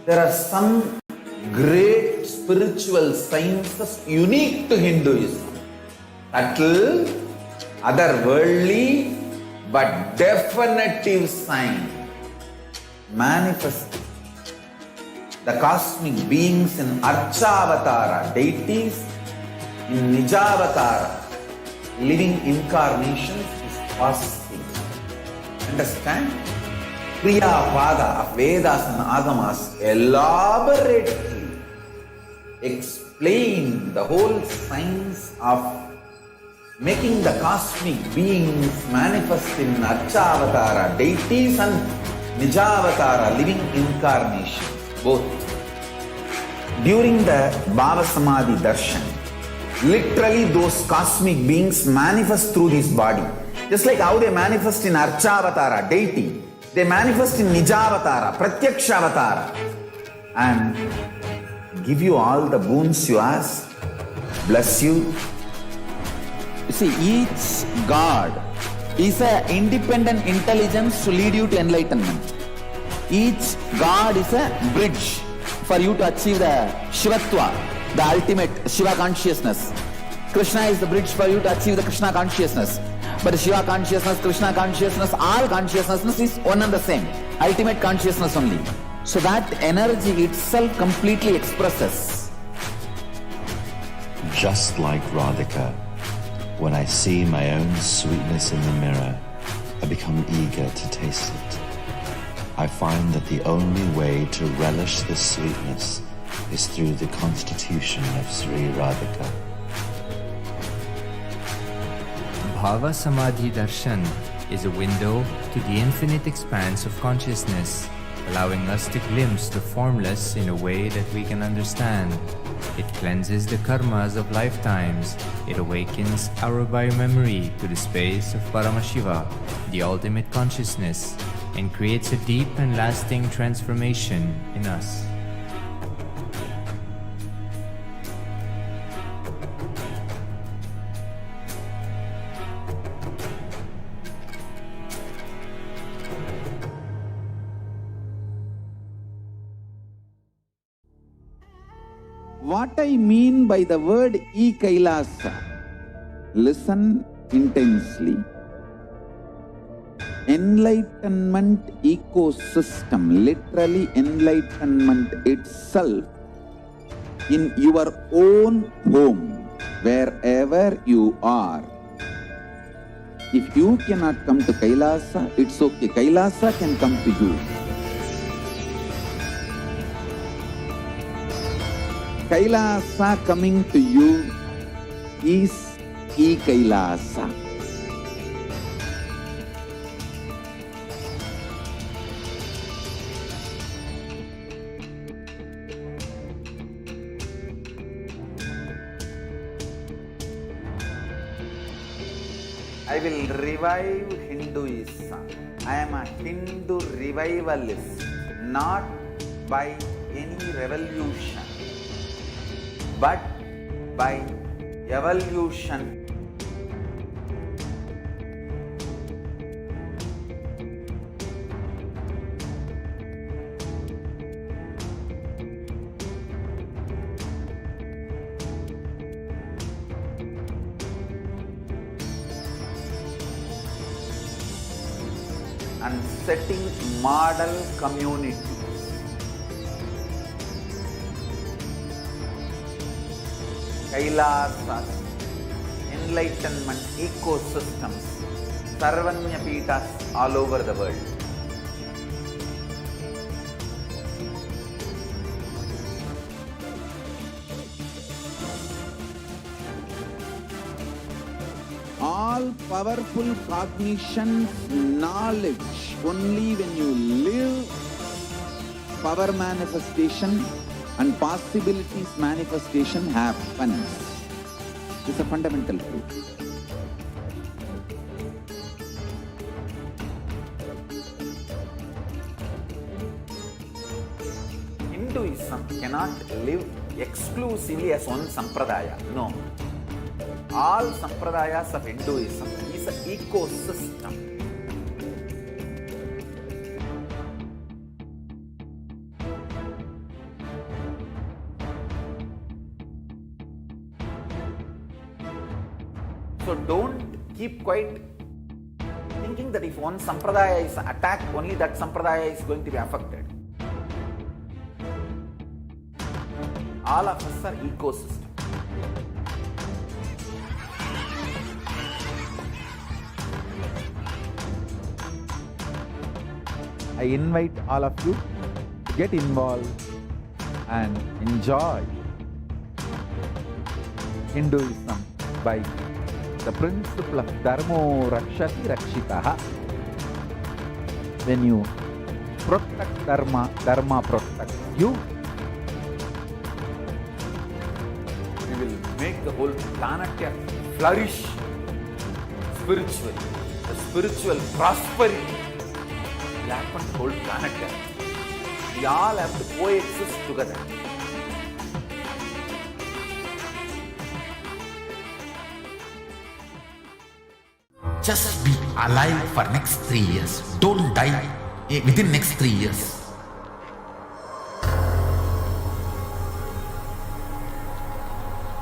there are some great spiritual sciences unique to Hinduism. Subtle, otherworldly, but definitive sign. Manifesting the cosmic beings in Archavatara, deities in Nijavatara, living incarnations is possible. Understand? Kriya Pada of Vedas and Agamas elaborately explain the whole science of making the cosmic beings manifest in Archavatara, deities and Nijavatara, living incarnations, both. During the Bhava Samadhi Darshan, literally those cosmic beings manifest through this body. Just like how they manifest in Archavatara, deity, they manifest in Nijavatara, Pratyakshavatara, and give you all the boons you ask, bless you. You see, each God is an independent intelligence to lead you to enlightenment. Each God is a bridge for you to achieve the Shivatva, the ultimate Shiva consciousness. Krishna is the bridge for you to achieve the Krishna consciousness. But Shiva consciousness, Krishna consciousness, all consciousness is one and the same. Ultimate consciousness only. So that energy itself completely expresses. Just like Radhika, when I see my own sweetness in the mirror, I become eager to taste it. I find that the only way to relish this sweetness is through the constitution of Sri Radhika. Bhava Samadhi Darshan is a window to the infinite expanse of consciousness, allowing us to glimpse the formless in a way that we can understand. It cleanses the karmas of lifetimes. It awakens our biomemory to the space of Paramashiva, the ultimate consciousness, and creates a deep and lasting transformation in us. What I mean by the word KAILASA, listen intensely. Enlightenment ecosystem, literally enlightenment itself, in your own home, wherever you are. If you cannot come to KAILASA, it's okay. KAILASA can come to you. KAILASA coming to you is KAILASA. I will revive Hinduism. I am a Hindu revivalist, not by any revolution, but by evolution. And setting model communities. KAILASAs, enlightenment ecosystems, Sarvanya Pitas all over the world. All powerful cognition, knowledge, only when you live, power manifestation and possibilities manifestation happens. It's a fundamental truth. Hinduism cannot live exclusively as one sampradaya. No. All sampradayas of Hinduism is an ecosystem. So don't keep quiet thinking that if one sampradaya is attacked, only that sampradaya is going to be affected. All of us are ecosystem. I invite all of you to get involved and enjoy Hinduism by the principle of Dharmo Rakshati Rakshitaha. When you protect Dharma, Dharma protects you. We will make the whole planet flourish spiritually. The spiritual prosperity will happen to the whole planet. We all have to coexist together. Just be alive for next 3 years. Don't die within next 3 years.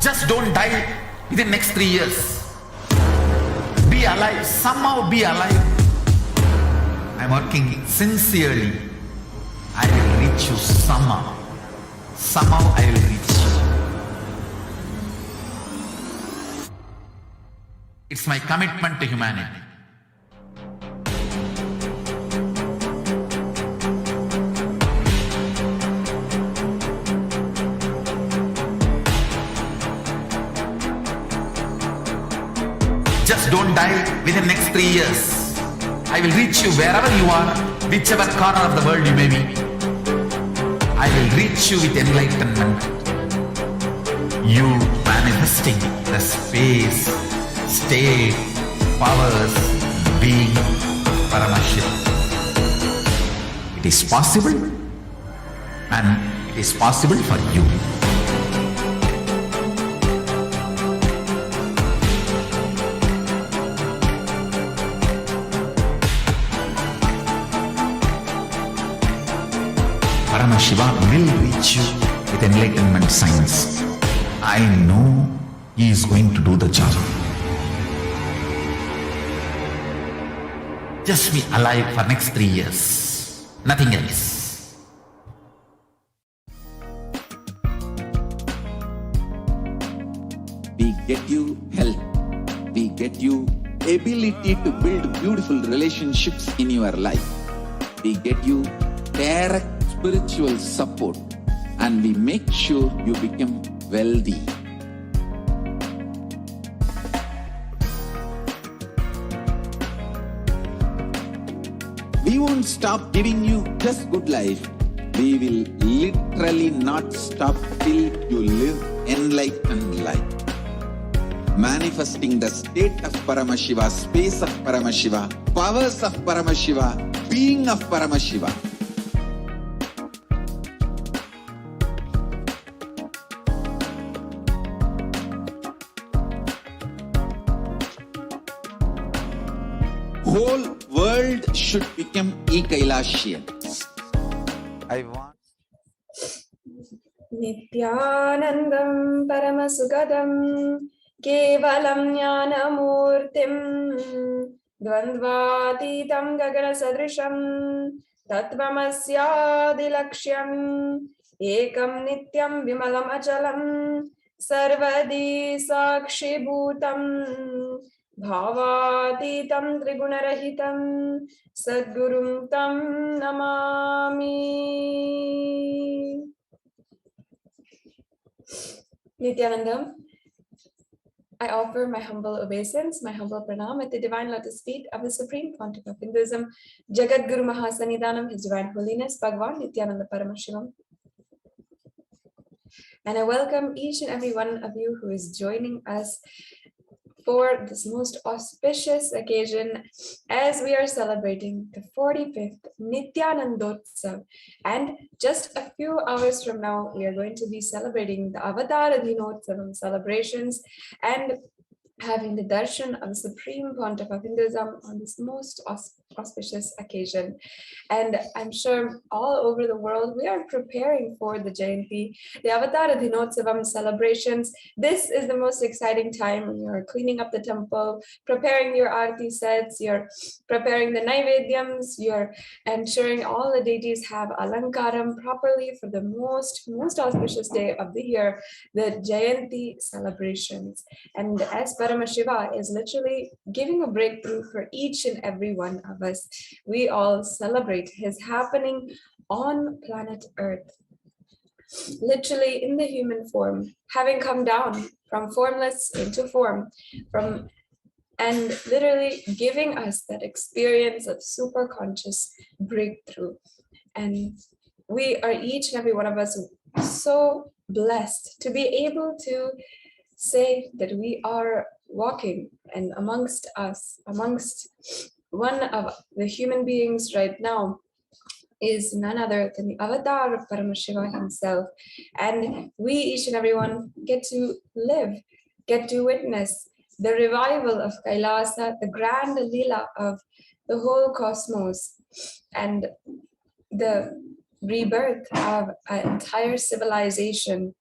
Just don't die within next 3 years. Be alive. Somehow be alive. I'm working sincerely. I will reach you somehow. Somehow I will reach you. It's my commitment to humanity. Just don't die within next 3 years. I will reach you wherever you are, whichever corner of the world you may be. I will reach you with enlightenment. You manifesting the space, state, powers, being Paramashivoham. It is possible, and it is possible for you. Paramashivoham will reach you with enlightenment science. I know he is going to do the job. Just be alive for next 3 years. Nothing else. We get you health. We get you ability to build beautiful relationships in your life. We get you direct spiritual support, and we make sure you become wealthy. We won't stop giving you just good life. We will literally not stop till you live enlightened life. Manifesting the state of Paramashiva, space of Paramashiva, powers of Paramashiva, being of Paramashiva. Whole world should become KAILAShians. I want Nithyanandam Paramasukadam Kevalam Jnanamurtim Dvandvatitam Gagana Sadrisham Tatvamasyadilaksham Ekam Nityam Vimalam Achalam Sarvadi Sakshi Bhutam Bhavatitam Trigunarahitam Sadgurum Tam Namami. Nithyanandam, I offer my humble obeisance, my humble pranam at the divine lotus feet of the Supreme Pontiff of Hinduism, Jagat Guru Mahasanidanam, His Divine Holiness, Bhagavan Nithyananda Paramashivam. And I welcome each and every one of you who is joining us for this most auspicious occasion as we are celebrating the 45th Nithyanandotsav. And just a few hours from now, we are going to be celebrating the Avatara Dinotsavam celebrations and having the darshan of the Supreme Pontiff of Hinduism on this most auspicious auspicious occasion. And I'm sure all over the world, we are preparing for the Jayanti, the Avatara Dinotsavam celebrations. This is the most exciting time when you're cleaning up the temple, preparing your Aarti sets, you're preparing the Naivedyams, you're ensuring all the deities have Alankaram properly for the most auspicious day of the year, the Jayanti celebrations. And as Paramashiva is literally giving a breakthrough for each and every one of us, we all celebrate his happening on planet Earth, literally in the human form, having come down from formless into form, and literally giving us that experience of super conscious breakthrough. And we are, each and every one of us, so blessed to be able to say that we are walking, and amongst us, amongst one of the human beings right now, is none other than the avatar of Paramashiva himself. And we, each and every one, get to live, get to witness the revival of KAILASA, the grand lila of the whole cosmos, and the rebirth of an entire civilization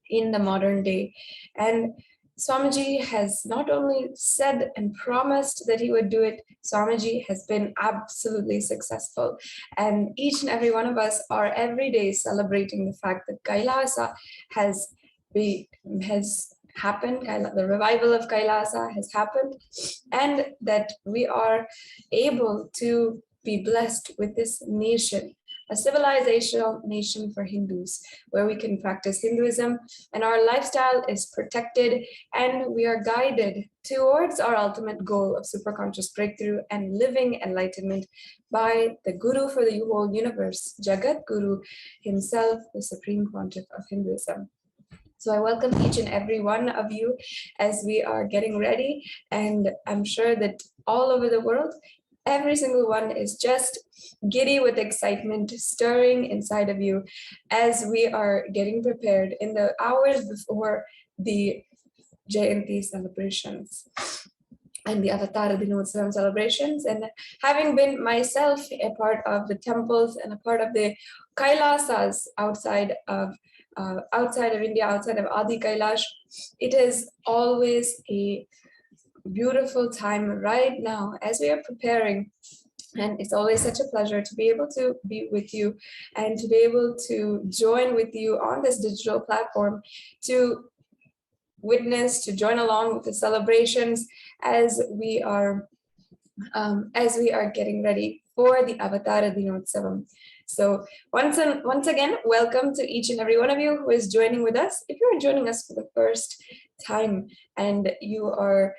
in the modern day. And Swamiji has not only said and promised that he would do it, Swamiji has been absolutely successful. And each and every one of us are every day celebrating the fact that KAILASA has happened, the revival of KAILASA has happened, and that we are able to be blessed with this nation, a civilizational nation for Hindus, where we can practice Hinduism and our lifestyle is protected and we are guided towards our ultimate goal of superconscious breakthrough and living enlightenment by the Guru for the whole universe, Jagat Guru himself, the Supreme Pontiff of Hinduism. So I welcome each and every one of you as we are getting ready, and I'm sure that all over the world, every single one is just giddy with excitement stirring inside of you as we are getting prepared in the hours before the Jayanti celebrations and the Avatara Dinotsavam celebrations. And having been myself a part of the temples and a part of the Kailasas outside of India, outside of Adi Kailash, it is always a beautiful time right now as we are preparing. And it's always such a pleasure to be able to be with you and to be able to join with you on this digital platform, to witness, to join along with the celebrations as we are getting ready for the Avatara Dinotsavam. So once again, welcome to each and every one of you who is joining with us. If you are joining us for the first time and you are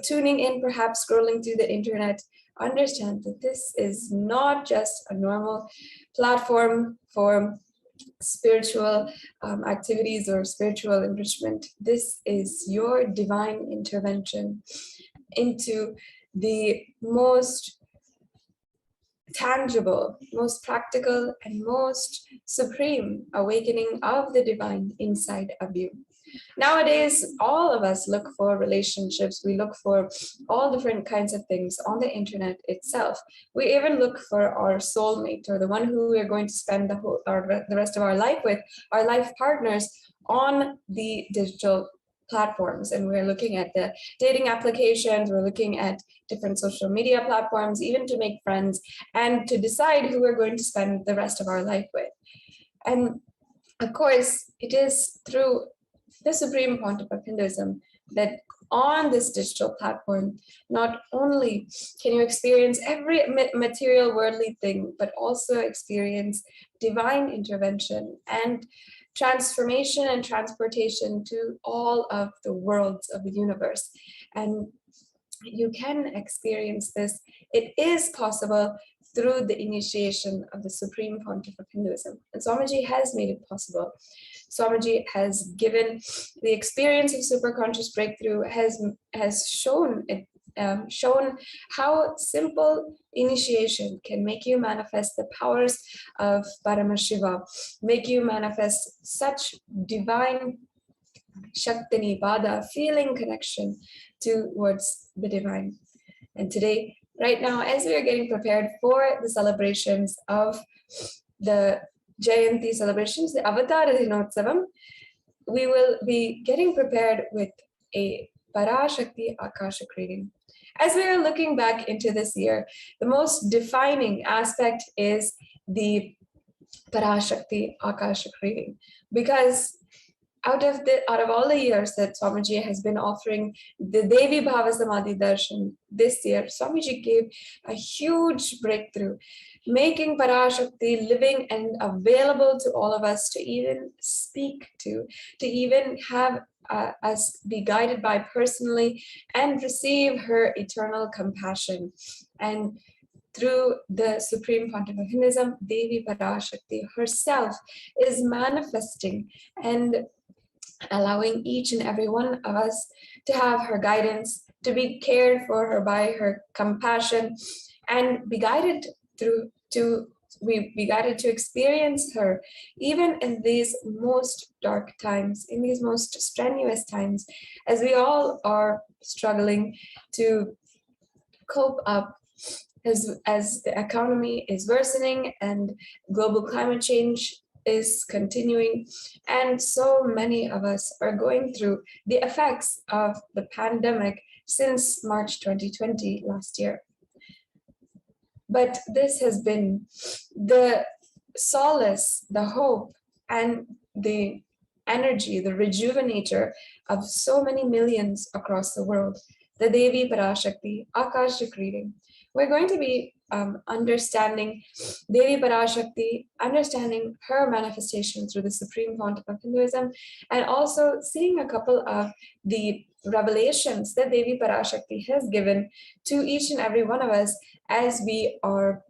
tuning in, perhaps scrolling through the internet, understand that this is not just a normal platform for spiritual activities or spiritual enrichment. This is your divine intervention into the most tangible, most practical, and most supreme awakening of the divine inside of you. Nowadays, all of us look for relationships. We look for all different kinds of things on the internet itself. We even look for our soulmate, or the one who we are going to spend the rest of our life with, our life partners, on the digital platforms. And we're looking at the dating applications, we're looking at different social media platforms, even to make friends and to decide who we're going to spend the rest of our life with. And of course, it is through the Supreme Pontiff of Hinduism that on this digital platform, not only can you experience every material worldly thing, but also experience divine intervention and transformation and transportation to all of the worlds of the universe. And you can experience this. It is possible through the initiation of the Supreme Pontiff of Hinduism. And Swamiji has made it possible. Swamiji has given the experience of superconscious breakthrough, has shown how simple initiation can make you manifest the powers of Paramashiva, make you manifest such divine Shakti, Pada, feeling connection towards the divine. And today right now, as we are getting prepared for the celebrations of the Jayanti celebrations, the Avatar Dinotsavam, we will be getting prepared with a Parashakti Akashic reading. As we are looking back into this year, the most defining aspect is the Parashakti Akashic reading, because out of all the years that Swamiji has been offering the Devi Bhava Samadhi Darshan, this year Swamiji gave a huge breakthrough, making Parashakti living and available to all of us to even speak to even have us be guided by personally and receive her eternal compassion. And through the Supreme Pontiff of Hinduism, Devi Parashakti herself is manifesting and allowing each and every one of us to have her guidance, to be cared for her by her compassion, and be guided to experience her even in these most dark times, in these most strenuous times, as we all are struggling to cope up as the economy is worsening and global climate change is continuing, and so many of us are going through the effects of the pandemic since March 2020 last year. But this has been the solace, the hope, and the energy, the rejuvenator of so many millions across the world, the Devi Parashakti Akashic reading. We're going to be understanding Devi Parashakti, understanding her manifestation through the Supreme Pontiff of Hinduism, and also seeing a couple of the revelations that Devi Parashakti has given to each and every one of us as we are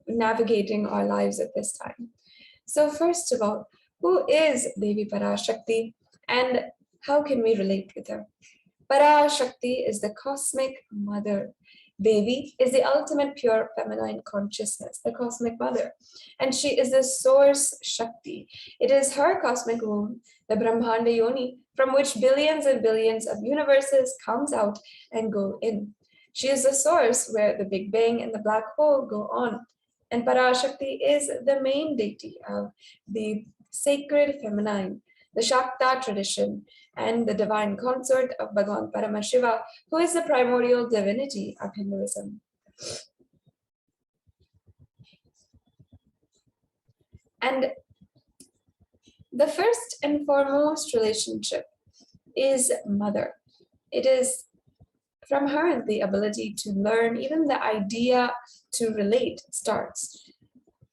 navigating our lives at this time. So first of all, who is Devi Parashakti and how can we relate with her? Parashakti is the cosmic mother. Devi is the ultimate pure feminine consciousness, the cosmic mother. And she is the source Shakti. It is her cosmic womb, the Brahmanda Yoni, from which billions and billions of universes comes out and go in. She is the source where the Big Bang and the black hole go on. And Parashakti is the main deity of the sacred feminine, the Shakta tradition, and the divine consort of Bhagavan Paramashiva, who is the primordial divinity of Hinduism. And the first and foremost relationship is mother. It is from her the ability to learn, even the idea to relate starts.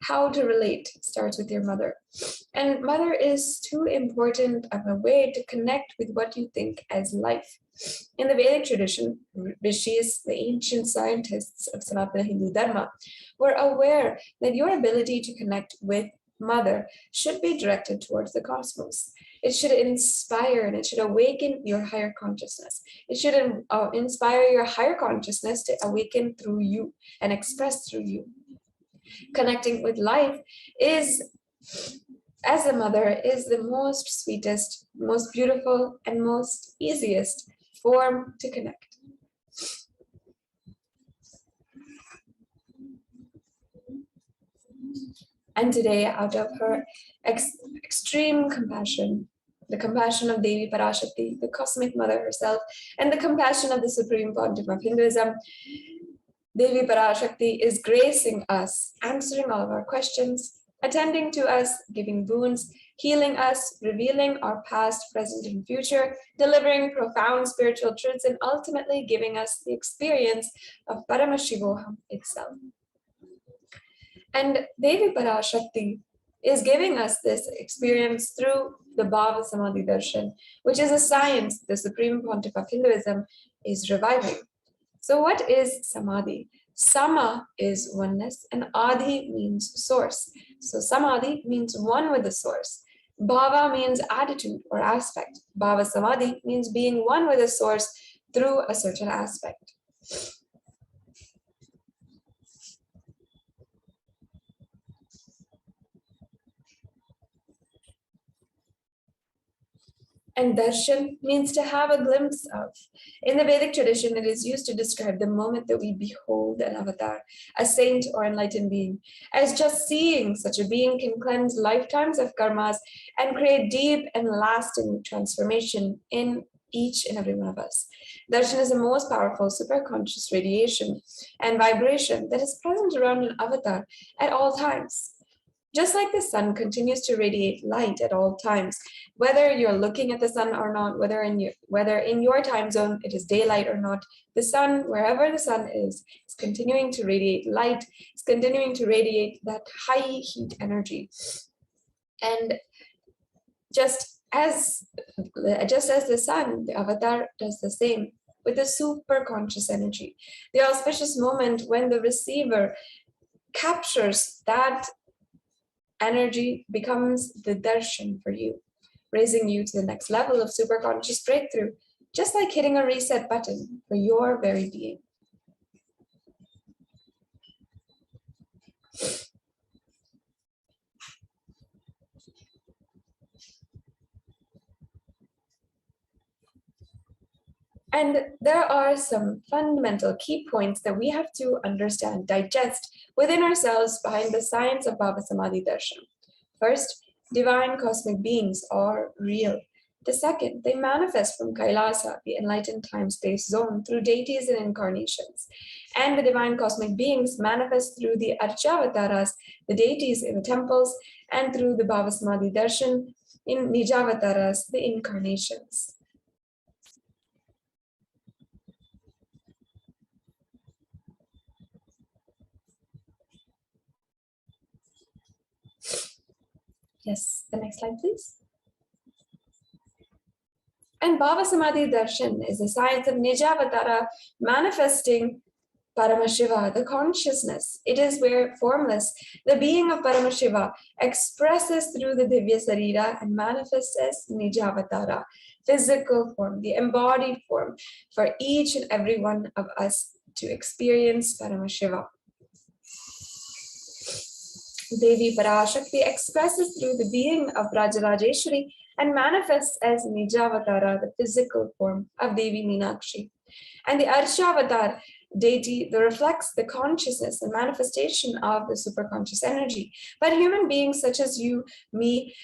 How to relate starts with your mother. And mother is too important of a way to connect with what you think as life. In the Vedic tradition, rishis, the ancient scientists of Sanatana Hindu Dharma, were aware that your ability to connect with mother should be directed towards the cosmos. It should inspire and it should awaken your higher consciousness. It should inspire your higher consciousness to awaken through you and express through you. Connecting with life is, as a mother, is the most sweetest, most beautiful, and most easiest form to connect. And today, out of her extreme compassion, the compassion of Devi Parashakti, the cosmic mother herself, and the compassion of the Supreme Pontiff of Hinduism, Devi Parashakti is gracing us, answering all of our questions, attending to us, giving boons, healing us, revealing our past, present, and future, delivering profound spiritual truths, and ultimately giving us the experience of Paramashivoham itself. And Devi Parashakti is giving us this experience through the Bhava Samadhi Darshan, which is a science the Supreme Pontiff of Hinduism is reviving. So what is Samadhi? Sama is oneness and Adi means source. So Samadhi means one with the source. Bhava means attitude or aspect. Bhava Samadhi means being one with the source through a certain aspect. And darshan means to have a glimpse of. In the Vedic tradition, it is used to describe the moment that we behold an avatar, a saint or enlightened being, as just seeing such a being can cleanse lifetimes of karmas and create deep and lasting transformation in each and every one of us. Darshan is the most powerful superconscious radiation and vibration that is present around an avatar at all times. Just like the sun continues to radiate light at all times, whether you're looking at the sun or not, whether in your time zone it is daylight or not, the sun, wherever the sun is continuing to radiate light, it's continuing to radiate that high heat energy. And just as the sun, the avatar does the same with the super conscious energy. The auspicious moment when the receiver captures that energy becomes the darshan for you, raising you to the next level of superconscious breakthrough, just like hitting a reset button for your very being. And there are some fundamental key points that we have to understand, digest within ourselves behind the science of Bhava Samadhi Darshan. First, divine cosmic beings are real. The second, they manifest from KAILASA, the enlightened time-space zone, through deities and incarnations. And the divine cosmic beings manifest through the Archavataras, the deities in the temples, and through the Bhava Samadhi Darshan in Nijavataras, the incarnations. Yes, the next slide, please. And Bhava Samadhi Darshan is the science of Nijavatara manifesting Paramashiva, the consciousness. It is where formless, the being of Paramashiva, expresses through the Divya Sarira and manifests as Nijavatara, physical form, the embodied form for each and every one of us to experience Paramashiva. Devi Parashakti expresses through the being of Rajarajeshwari and manifests as Nijavatara, the physical form of Devi Meenakshi. And the Archavatar deity that reflects the consciousness and manifestation of the superconscious energy. But human beings such as you, me,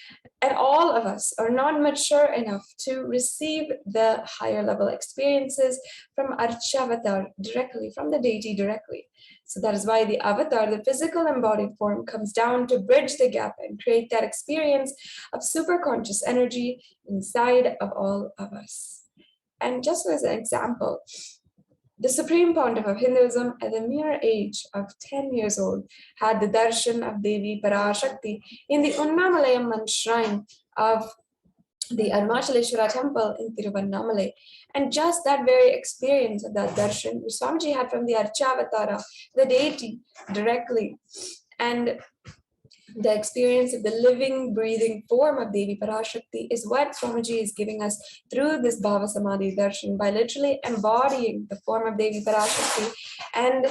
and all of us are not mature enough to receive the higher level experiences from Archavatar directly, from the deity directly. So that is why the avatar, the physical embodied form, comes down to bridge the gap and create that experience of superconscious energy inside of all of us. And just as an example, the Supreme Pontiff of Hinduism at the mere age of 10 years old had the darshan of Devi Parashakti in the Unnamalayamman shrine of the Arunachaleshwara temple in Tiruvannamalai. And just that very experience of that darshan, Swamiji had from the Archavatara, the deity, directly. And the experience of the living, breathing form of Devi Parashakti is what Swamiji is giving us through this Bhava Samadhi Darshan, by literally embodying the form of Devi Parashakti and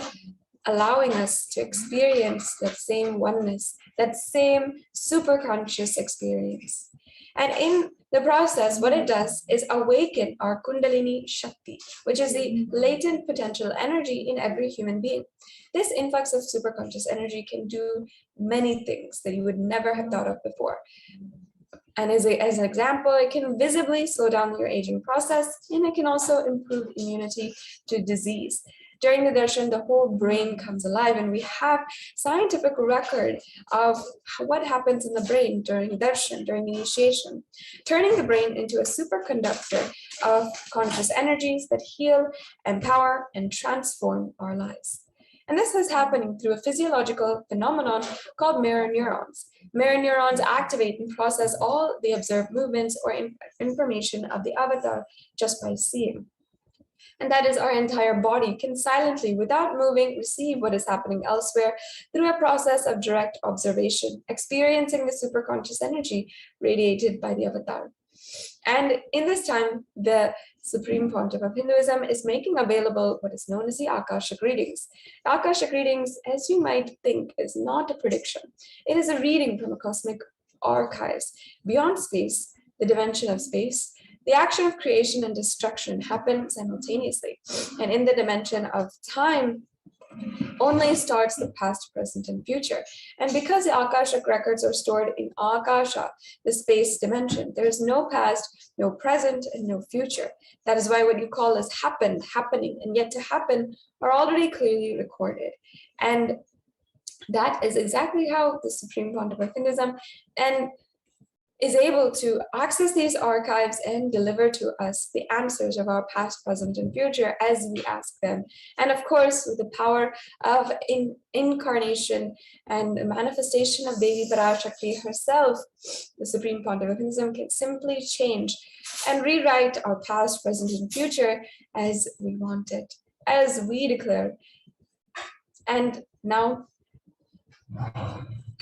allowing us to experience that same oneness, that same superconscious experience. And in the process, what it does is awaken our Kundalini Shakti, which is the latent potential energy in every human being. This influx of superconscious energy can do many things that you would never have thought of before. And as an example, it can visibly slow down your aging process, and it can also improve immunity to disease. During the darshan, the whole brain comes alive, and we have scientific record of what happens in the brain during darshan, during initiation, turning the brain into a superconductor of conscious energies that heal, empower, and transform our lives. And this is happening through a physiological phenomenon called mirror neurons. Mirror neurons activate and process all the observed movements or information of the avatar just by seeing. And that is, our entire body can silently, without moving, receive what is happening elsewhere through a process of direct observation, experiencing the superconscious energy radiated by the avatar. And in this time, the Supreme Pontiff of Hinduism is making available what is known as the Akashic readings. Akashic readings, as you might think, is not a prediction. It is a reading from a cosmic archives beyond space, the dimension of space, The action of creation and destruction happen simultaneously, and in the dimension of time only starts the past, present, and future. And because the Akashic records are stored in Akasha, the space dimension, there is no past, no present, and no future. That is why what you call as happened, happening, and yet to happen are already clearly recorded. And that is exactly how the Supreme Pontiff of Hinduism and is able to access these archives and deliver to us the answers of our past, present, and future as we ask them. And of course, with the power of incarnation and manifestation of Devi Parashakti herself, the Supreme Pontiff of Hinduism can simply change and rewrite our past, present, and future as we want it, as we declare. And now,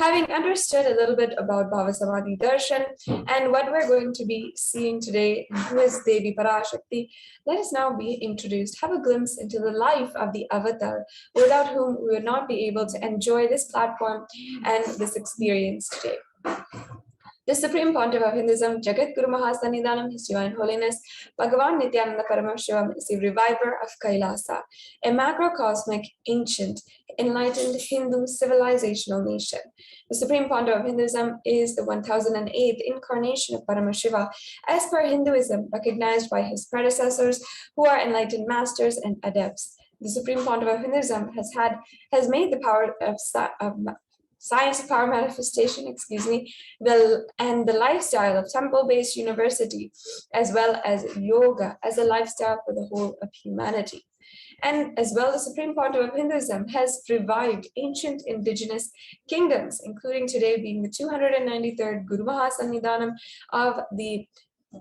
having understood a little bit about Bhava Samadhi Darshan and what we're going to be seeing today, who is Devi Parashakti, let us now be introduced, have a glimpse into the life of the avatar, without whom we would not be able to enjoy this platform and this experience today. The Supreme Pontiff of Hinduism, Jagat Guru Mahasannidhanam, His Divine Holiness, Bhagavan Nithyananda Paramashivam, is the reviver of KAILASA, a macrocosmic, ancient, enlightened Hindu civilizational nation. The Supreme Pontiff of Hinduism is the 1008th incarnation of Paramashiva, as per Hinduism, recognized by his predecessors, who are enlightened masters and adepts. The Supreme Pontiff of Hinduism has made the power of science of power manifestation, and the lifestyle of temple-based university, as well as yoga as a lifestyle for the whole of humanity. And as well, the Supreme Pontiff of Hinduism has revived ancient indigenous kingdoms, including today being the 293rd Guru Mahasannidhanam of the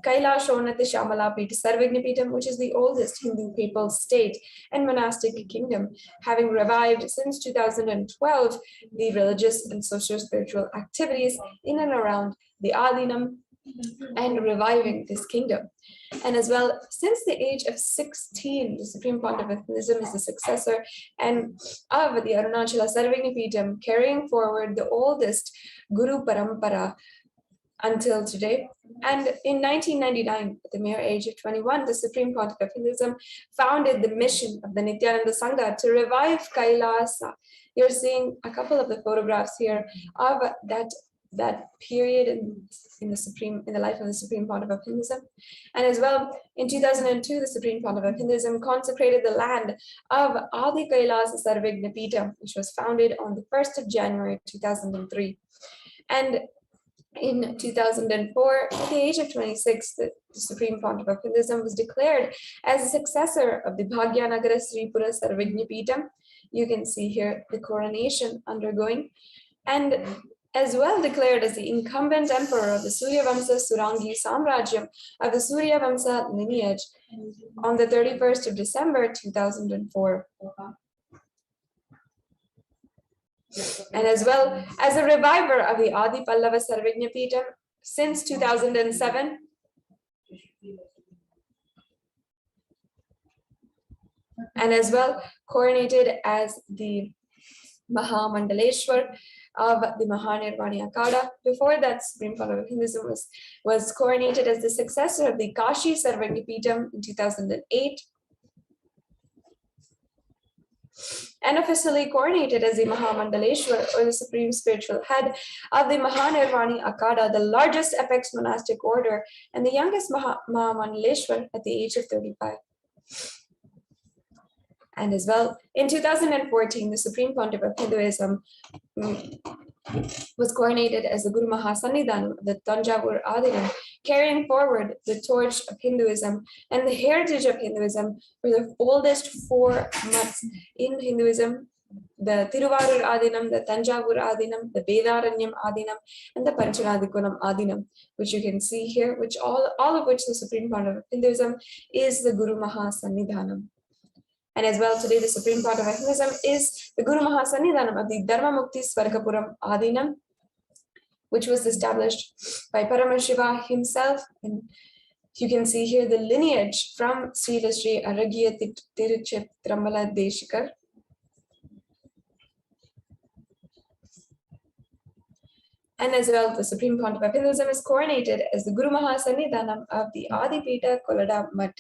KAILASA Shamala Sarvagnapitam, which is the oldest Hindu papal state and monastic kingdom, having revived since 2012 the religious and socio-spiritual activities in and around the Adinam and reviving this kingdom. And as well, since the age of 16, the Supreme Pontiff of Hinduism is the successor and of the Arunachala Sarvagnapitam, carrying forward the oldest Guru Parampara until today. And in 1999, at the mere age of 21, the Supreme Pontiff of Hinduism founded the mission of the Nithyananda Sangha to revive KAILASA. You're seeing a couple of the photographs here of that period in the life of the Supreme Pontiff of Hinduism. And as well, in 2002, the Supreme Pontiff of Hinduism consecrated the land of Adi KAILASA Sarvagnapitam, which was founded on the 1st of January 2003. And in 2004, at the age of 26, the Supreme Pontiff of Hinduism was declared as a successor of the Bhagyanagara Sripura Sarvagnapitam. You can see here the coronation undergoing, and as well declared as the incumbent emperor of the Surya Vamsa Surangi Samrajyam of the Surya Vamsa lineage on the 31st of December 2004. And as well as a reviver of the Adi Pallava Sarvagnapitam since 2007. And as well coronated as the Mahamandaleshwar of the Mahanirvani Akada. Before that, Supreme Pontiff of Hinduism was coronated as the successor of the Kashi Sarvagnapitam in 2008. And officially coronated as the Mahamandaleshwar, or the Supreme Spiritual Head of the Mahanirvani Akada, the largest apex monastic order and the youngest Mahamandaleshwar at the age of 35. And as well, in 2014, the Supreme Pontiff of Hinduism was coronated as the Guru Mahasannidhanam of the Tanjavur Adinam, carrying forward the torch of Hinduism and the heritage of Hinduism for the oldest 4 mutts in Hinduism: the Tiruvarur Adinam, the Tanjavur Adinam, the Vedaranyam Adinam, and the Panchanadikulam Adinam, which you can see here, which all of which the Supreme Pontiff of Hinduism is the Guru Mahasannidhanam. And as well, today the Supreme Pontiff of Hinduism is the Guru Mahasannidhanam of the Dharma Mukti Swargapuram Adinam, which was established by Paramashiva himself. And you can see here the lineage from Sri Sri Aragya Tiruchitramala Deshikar. And as well, the Supreme Pontiff of Hinduism is coronated as the Guru Mahasannidhanam of the Adipita Kolada Mutt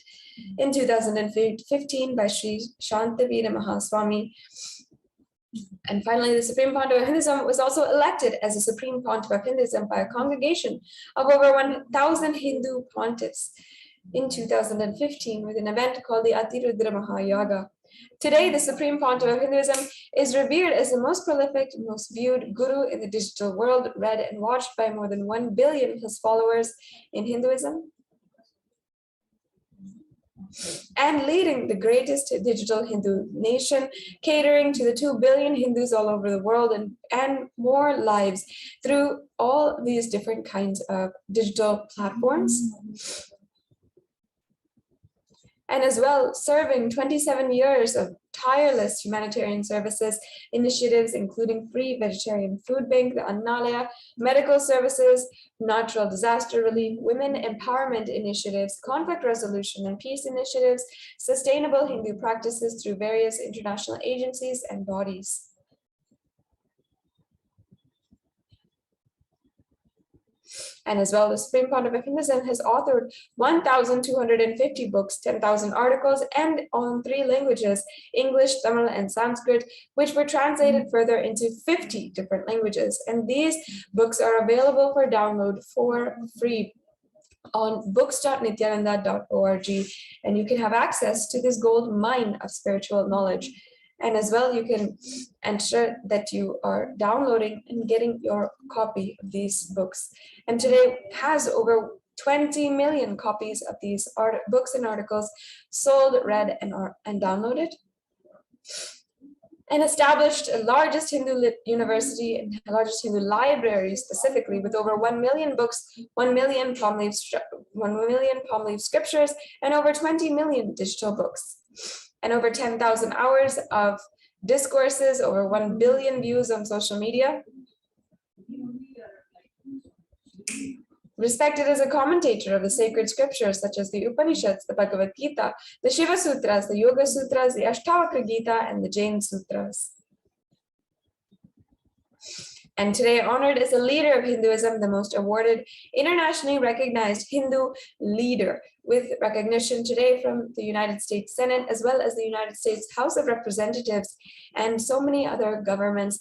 in 2015 by Sri Shantavira Mahaswami. And finally, the Supreme Pontiff of Hinduism was also elected as the Supreme Pontiff of Hinduism by a congregation of over 1,000 Hindu pontiffs in 2015 with an event called the Atirudra Mahayaga. Today, the Supreme Pontiff of Hinduism is revered as the most prolific, most viewed guru in the digital world, read and watched by more than 1 billion plus followers in Hinduism, and leading the greatest digital Hindu nation, catering to the 2 billion Hindus all over the world and more lives through all these different kinds of digital platforms. And as well, serving 27 years of tireless humanitarian services initiatives, including free vegetarian food bank, the Annalaya, medical services, natural disaster relief, women empowerment initiatives, conflict resolution and peace initiatives, sustainable Hindu practices through various international agencies and bodies. And as well, the Supreme Pontiff of Hinduism has authored 1,250 books, 10,000 articles, and on 3 languages, English, Tamil, and Sanskrit, which were translated further into 50 different languages. And these books are available for download for free on books.nithyananda.org, and you can have access to this gold mine of spiritual knowledge. And as well, you can ensure that you are downloading and getting your copy of these books. And today has over 20 million copies of these books and articles sold, read, and downloaded. And established the largest Hindu university and largest Hindu library specifically, with over 1 million books, 1 million palm leaf scriptures, and over 20 million digital books. And over 10,000 hours of discourses, over 1 billion views on social media. Respected as a commentator of the sacred scriptures such as the Upanishads, the Bhagavad Gita, the Shiva Sutras, the Yoga Sutras, the Ashtavakra Gita, and the Jain Sutras. And today honored as a leader of Hinduism, the most awarded, internationally recognized Hindu leader, with recognition today from the United States Senate, as well as the United States House of Representatives, and so many other governments,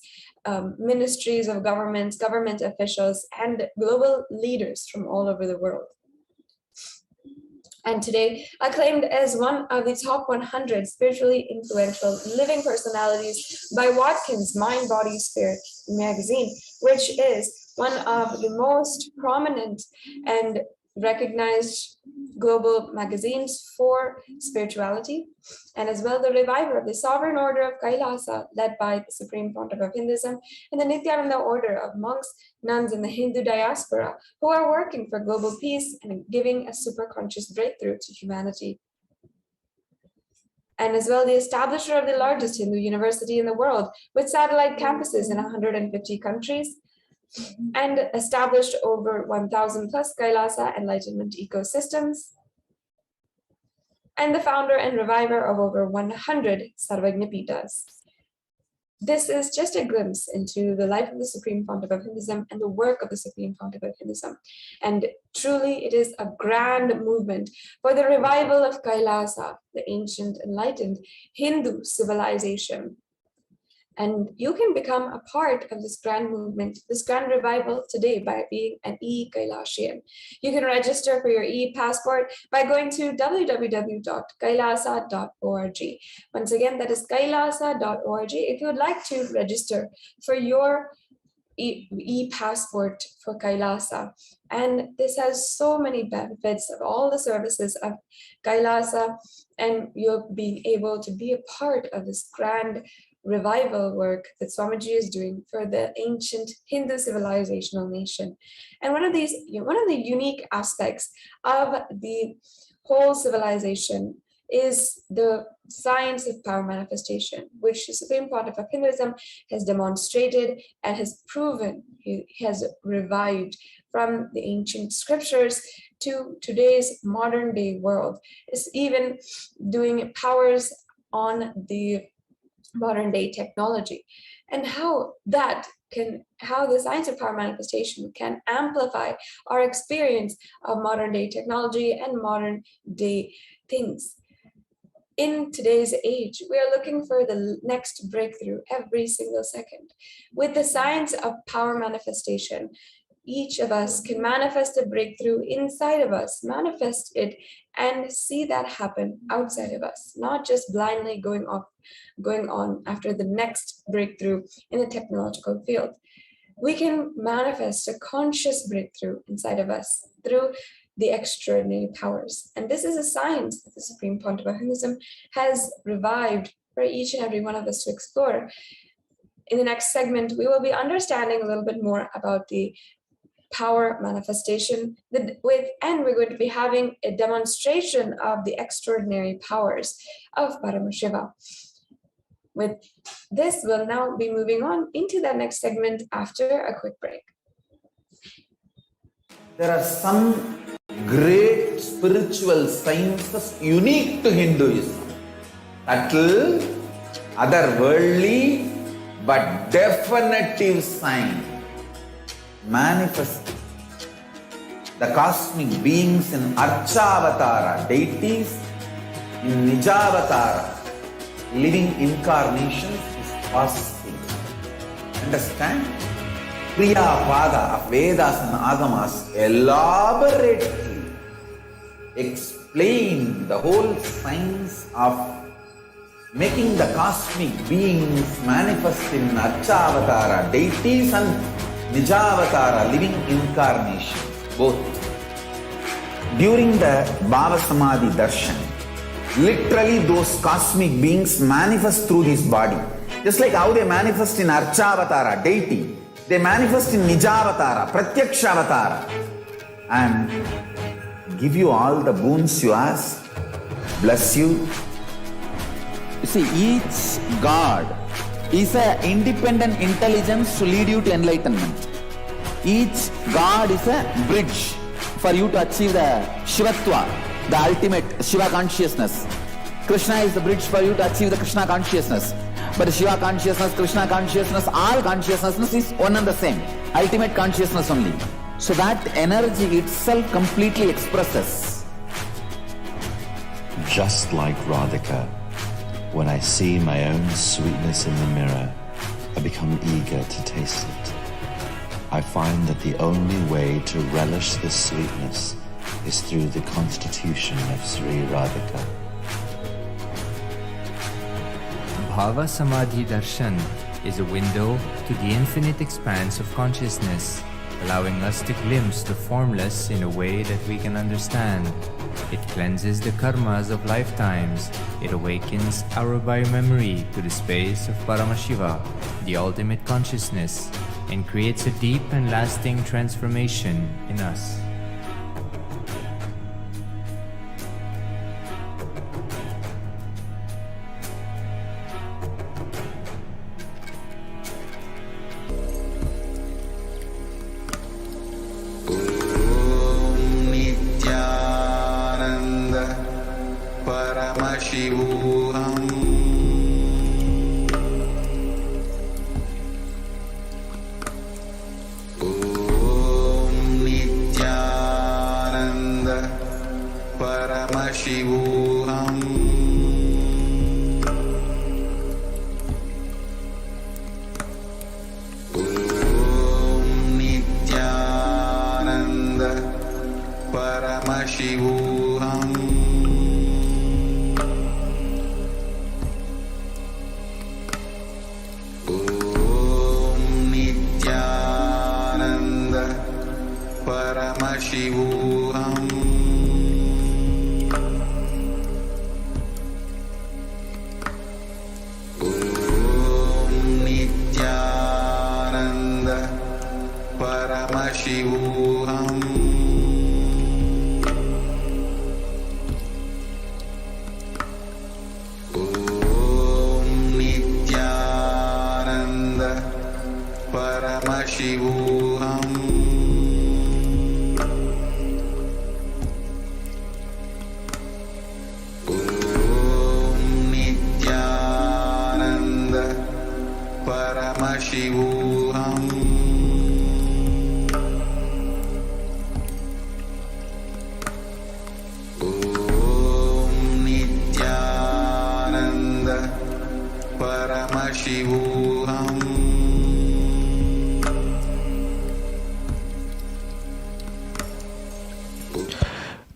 ministries of governments, government officials, and global leaders from all over the world. And today acclaimed as one of the top 100 spiritually influential living personalities by Watkins Mind, Body, Spirit magazine, which is one of the most prominent and recognized global magazines for spirituality, and as well the reviver of the Sovereign Order of KAILASA, led by the Supreme Pontiff of Hinduism, and the Nithyananda Order of monks, nuns in the Hindu diaspora, who are working for global peace and giving a superconscious breakthrough to humanity. And as well the establisher of the largest Hindu university in the world, with satellite campuses in 150 countries, and established over 1,000 plus KAILASA Enlightenment ecosystems, and the founder and reviver of over 100 Sarvagnapitas. This is just a glimpse into the life of the Supreme Pontiff of Hinduism and the work of the Supreme Pontiff of Hinduism. And truly it is a grand movement for the revival of KAILASA, the ancient enlightened Hindu civilization. And you can become a part of this grand movement, this grand revival today by being an e-Kailashian. You can register for your e-passport by going to www.kailasa.org. Once again, that is kailasa.org. If you would like to register for your e-passport for KAILASA. And this has so many benefits of all the services of KAILASA, and you'll be able to be a part of this grand revival work that Swamiji is doing for the ancient Hindu civilizational nation. And one of the unique aspects of the whole civilization is the science of power manifestation, which the Supreme Pontiff of Hinduism has demonstrated and has proven. He has revived from the ancient scriptures to today's modern day world. It's even doing powers on the modern day technology, and how the science of power manifestation can amplify our experience of modern day technology and modern day things. In today's age, we are looking for the next breakthrough every single second. With the science of power manifestation, each of us can manifest a breakthrough inside of us, manifest it, and see that happen outside of us, not just blindly going on after the next breakthrough in the technological field. We can manifest a conscious breakthrough inside of us through the extraordinary powers. And this is a science that the Supreme Pontiff of Hinduism has revived for each and every one of us to explore. In the next segment, we will be understanding a little bit more about the power manifestation and we're going to be having a demonstration of the extraordinary powers of Paramashiva. With this, we'll now be moving on into the next segment after a quick break. There are some great spiritual sciences unique to Hinduism, subtle, otherworldly, but definitive sign. Manifesting the cosmic beings in Archavatara, deities in Nijavatara, living incarnations is possible. Understand? Kriya Pada of Vedas and Agamas elaborately explain the whole science of making the cosmic beings manifest in Archavatara, deities and Nijavatara, living incarnations, both. During the Bhava Samadhi Darshan, literally those cosmic beings manifest through this body. Just like how they manifest in Archavatara, deity, they manifest in Nijavatara, Pratyakshavatara, and give you all the boons you ask, bless you. You see, each God is an independent intelligence to lead you to enlightenment. Each God is a bridge for you to achieve the Shivatva, the ultimate Shiva consciousness. Krishna is the bridge for you to achieve the Krishna consciousness. But Shiva consciousness, Krishna consciousness, all consciousness is one and the same. Ultimate consciousness only. So that energy itself completely expresses. Just like Radhika, when I see my own sweetness in the mirror, I become eager to taste it. I find that the only way to relish this sweetness is through the constitution of Sri Radhika. Bhava Samadhi Darshan is a window to the infinite expanse of consciousness, allowing us to glimpse the formless in a way that we can understand. It cleanses the karmas of lifetimes. It awakens our biomemory to the space of Paramashiva, the ultimate consciousness, and creates a deep and lasting transformation in us. Paramashivoham. Om Nithyananda Paramashivoham. Om Nithyananda Paramashivoham. Paramashivoham. Om Nithyananda Paramashivoham. Om Nithyananda Paramashivoham. Om Nithyananda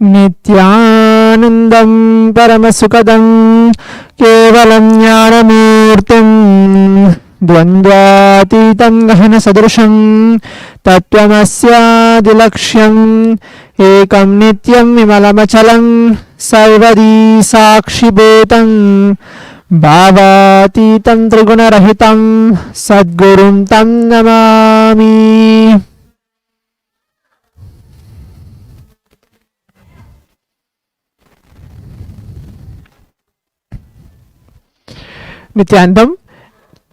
Nithyanandam Paramasukadam Kevalam Jnanamurtim Dvandvatitam Gahana Sadrusham Tattvamasya Ekam Nityam Vimalamachalam Sarvadi Sakshibhutam Bhavatitam Trigunarahitam Sadgurum Tam Namami. Nithyanandam,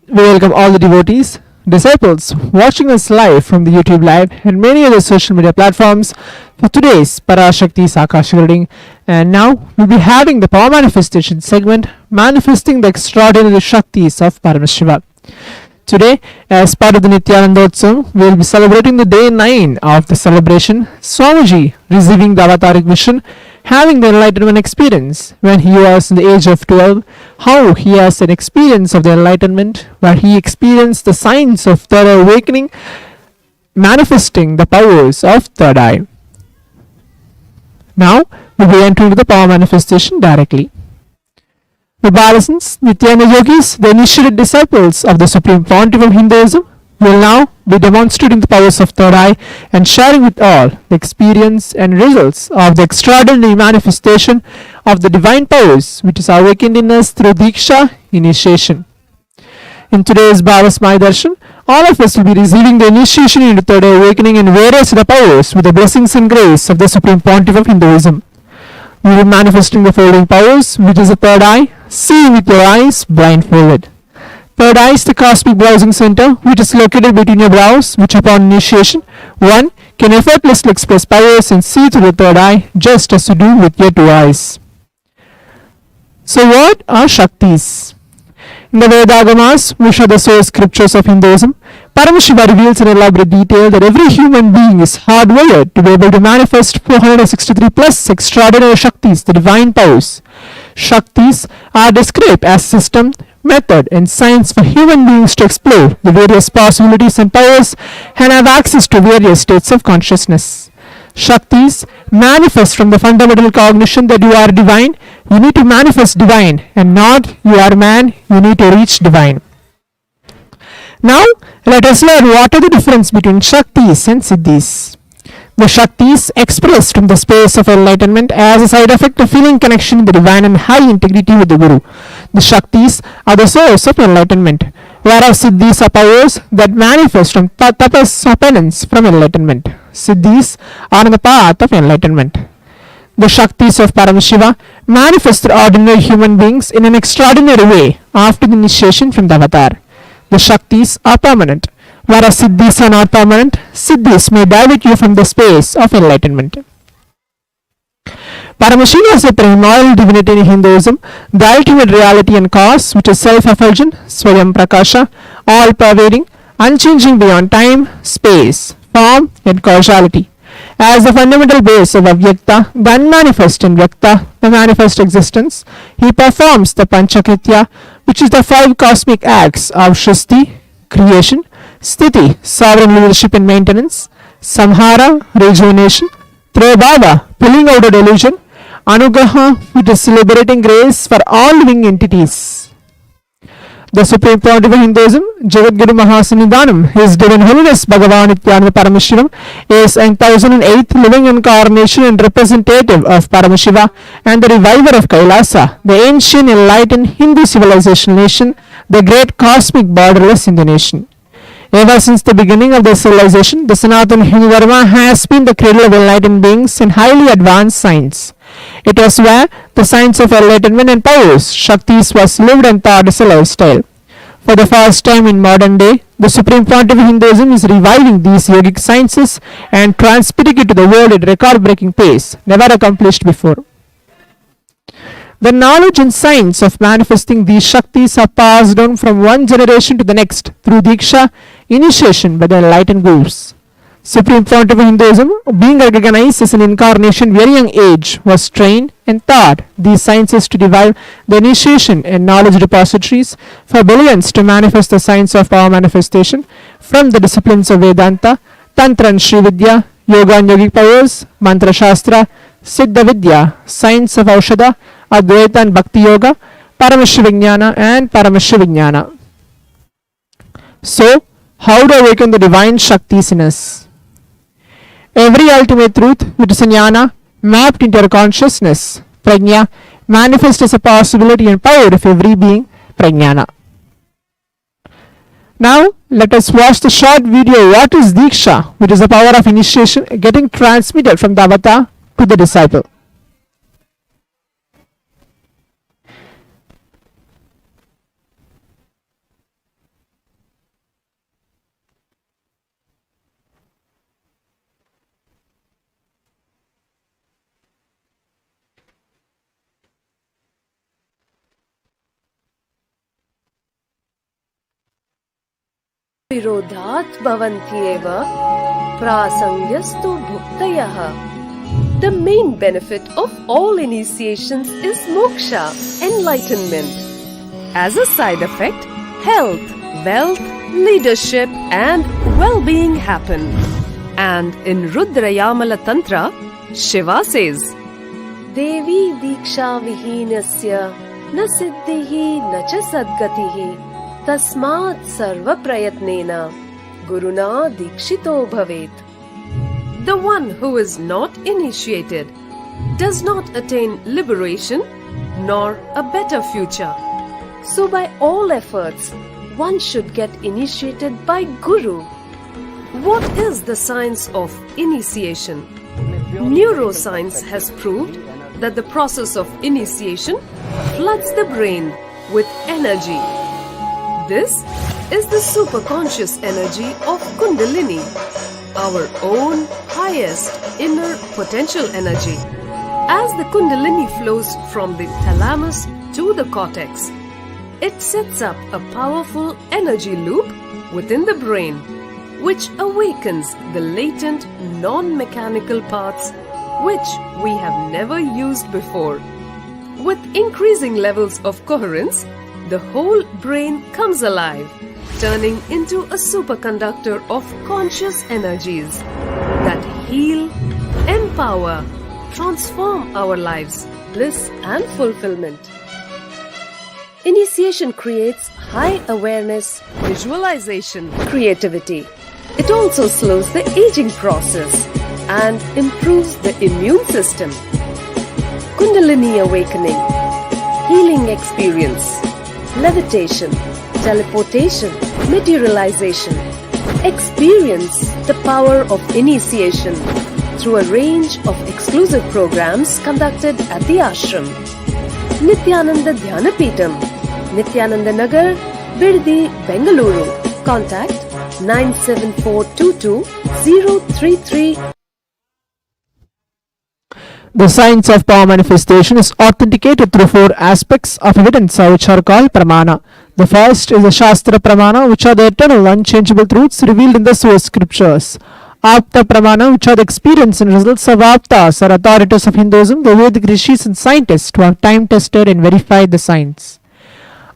we welcome all the devotees, disciples watching us live from the YouTube Live and many other social media platforms for today's Parashakti's Akashic reading. And now we'll be having the power manifestation segment, manifesting the extraordinary Shaktis of Paramashiva. Today, as part of the Nithyanandotsavam, we will be celebrating the day 9 of the celebration, Swamiji receiving the avataric mission, having the enlightenment experience when he was in the age of 12, how he has an experience of the enlightenment, where he experienced the signs of third awakening, manifesting the powers of third eye. Now, we will enter into the power manifestation directly. The Balasans, Nityananda yogis, the initiated disciples of the Supreme Pontiff of Hinduism, will now be demonstrating the powers of third eye and sharing with all the experience and results of the extraordinary manifestation of the divine powers which is awakened in us through Diksha initiation. In today's Bhavasmaya Darshan, all of us will be receiving the initiation into third eye awakening in various other powers with the blessings and grace of the Supreme Pontiff of Hinduism. We will be manifesting the following powers, which is the third eye, see with your eyes blindfolded. Third eye is the cosmic browsing center, which is located between your brows, which upon initiation, one can effortlessly express powers and see through the third eye, just as you do with your two eyes. So what are Shaktis? In the Vedagamas, which are the source scriptures of Hinduism, Paramashiva reveals in elaborate detail that every human being is hardwired to be able to manifest 463 plus extraordinary Shaktis, the divine powers. Shaktis are described as system, method and science for human beings to explore the various possibilities and powers and have access to various states of consciousness. Shaktis manifest from the fundamental cognition that you are divine. You need to manifest divine, and not you are man, you need to reach divine. Now let us learn what are the difference between Shaktis and Siddhis. The Shaktis expressed from the space of enlightenment as a side effect of feeling connection with the divine and high integrity with the Guru. The Shaktis are the source of enlightenment, whereas Siddhis are powers that manifest from tapas or penance from enlightenment. Siddhis are on the path of enlightenment. The Shaktis of Paramashiva manifest through ordinary human beings in an extraordinary way after the initiation from the avatar. The Shaktis are permanent, whereas Siddhis are not permanent. Siddhis may divert you from the space of enlightenment. Paramashiva is a primordial divinity in Hinduism, the ultimate reality and cause, which is self-effulgent, Swayam Prakasha, all-pervading, unchanging beyond time, space, form and causality. As the fundamental base of Avyakta, the unmanifest in Vyakta, the manifest existence, he performs the Panchakritya, which is the 5 cosmic acts of Shristi, creation, Sthiti, sovereign leadership and maintenance, Samhara, rejuvenation, Tribhava, pulling out a delusion, Anugraha, which is liberating grace for all living entities. The Supreme Pontiff of Hinduism, Jagadguru Mahasannidhanam, His Divine Holiness Bhagavan Nithyananda Paramashivam, is a 1008th living incarnation and representative of Paramashiva and the reviver of KAILASA, the ancient enlightened Hindu civilization nation, the great cosmic borderless Hindu nation. Ever since the beginning of the civilization, the Sanatana Hindu Dharma has been the cradle of enlightened beings in highly advanced science. It was where the science of enlightenment and powers, Shaktis, was lived and taught as a lifestyle. For the first time in modern day, the Supreme Pontiff of Hinduism is reviving these yogic sciences and transmitting it to the world at record-breaking pace, never accomplished before. The knowledge and science of manifesting these Shaktis are passed on from one generation to the next through Diksha initiation by the enlightened Gurus. Supreme Pontiff of Hinduism, being recognized as an incarnation very young age, was trained and taught these sciences to revive the initiation and knowledge repositories for billions to manifest the science of power manifestation from the disciplines of Vedanta, Tantra and Sri Vidya, Yoga and Yogic powers, Mantra Shastra, Siddha Vidya, Science of Aushadha, Advaita and Bhakti Yoga, Paramashivoham and Paramashivoham. So, how to awaken the divine Shaktis in us? Every ultimate truth, which is jnana, mapped into our consciousness, prajna, manifests as a possibility and power of every being, prajnana. Now, let us watch the short video, What is Diksha, which is the power of initiation getting transmitted from the avatar to the disciple. विरोधात् भवन्त्येव प्रासङ्गस्तु भुक्तयः. The main benefit of all initiations is moksha, enlightenment. As a side effect, health, wealth, leadership and well-being happen. And in Rudrayamala Tantra, Shiva says, Devi diksha vihinasya na siddhihi na cha sadgatihi. Tasmat sarva prayatnena guruna dikshito bhavet. The one who is not initiated does not attain liberation nor a better future. So by all efforts, one should get initiated by Guru. What is the science of initiation? Neuroscience has proved that the process of initiation floods the brain with energy. This is the superconscious energy of Kundalini, our own highest inner potential energy. As the Kundalini flows from the thalamus to the cortex, it sets up a powerful energy loop within the brain, which awakens the latent non-mechanical parts which we have never used before. With increasing levels of coherence, the whole brain comes alive, turning into a superconductor of conscious energies that heal, empower, transform our lives, bliss and fulfillment. Initiation creates high awareness, visualization, creativity. It also slows the aging process and improves the immune system. Kundalini awakening, healing experience, levitation, teleportation, materialization. Experience the power of initiation through a range of exclusive programs conducted at the ashram. Nithyananda Dhyanapitham, Nithyananda Nagar, Birdi, Bengaluru. Contact 97422 The science of power manifestation is authenticated through four aspects of evidence which are called pramana. The first is the Shastra pramana, which are the eternal unchangeable truths revealed in the source scriptures. Apta pramana, which are the experience and results of aptas or authorities of Hinduism, the Vedic rishis and scientists who have time tested and verified the science.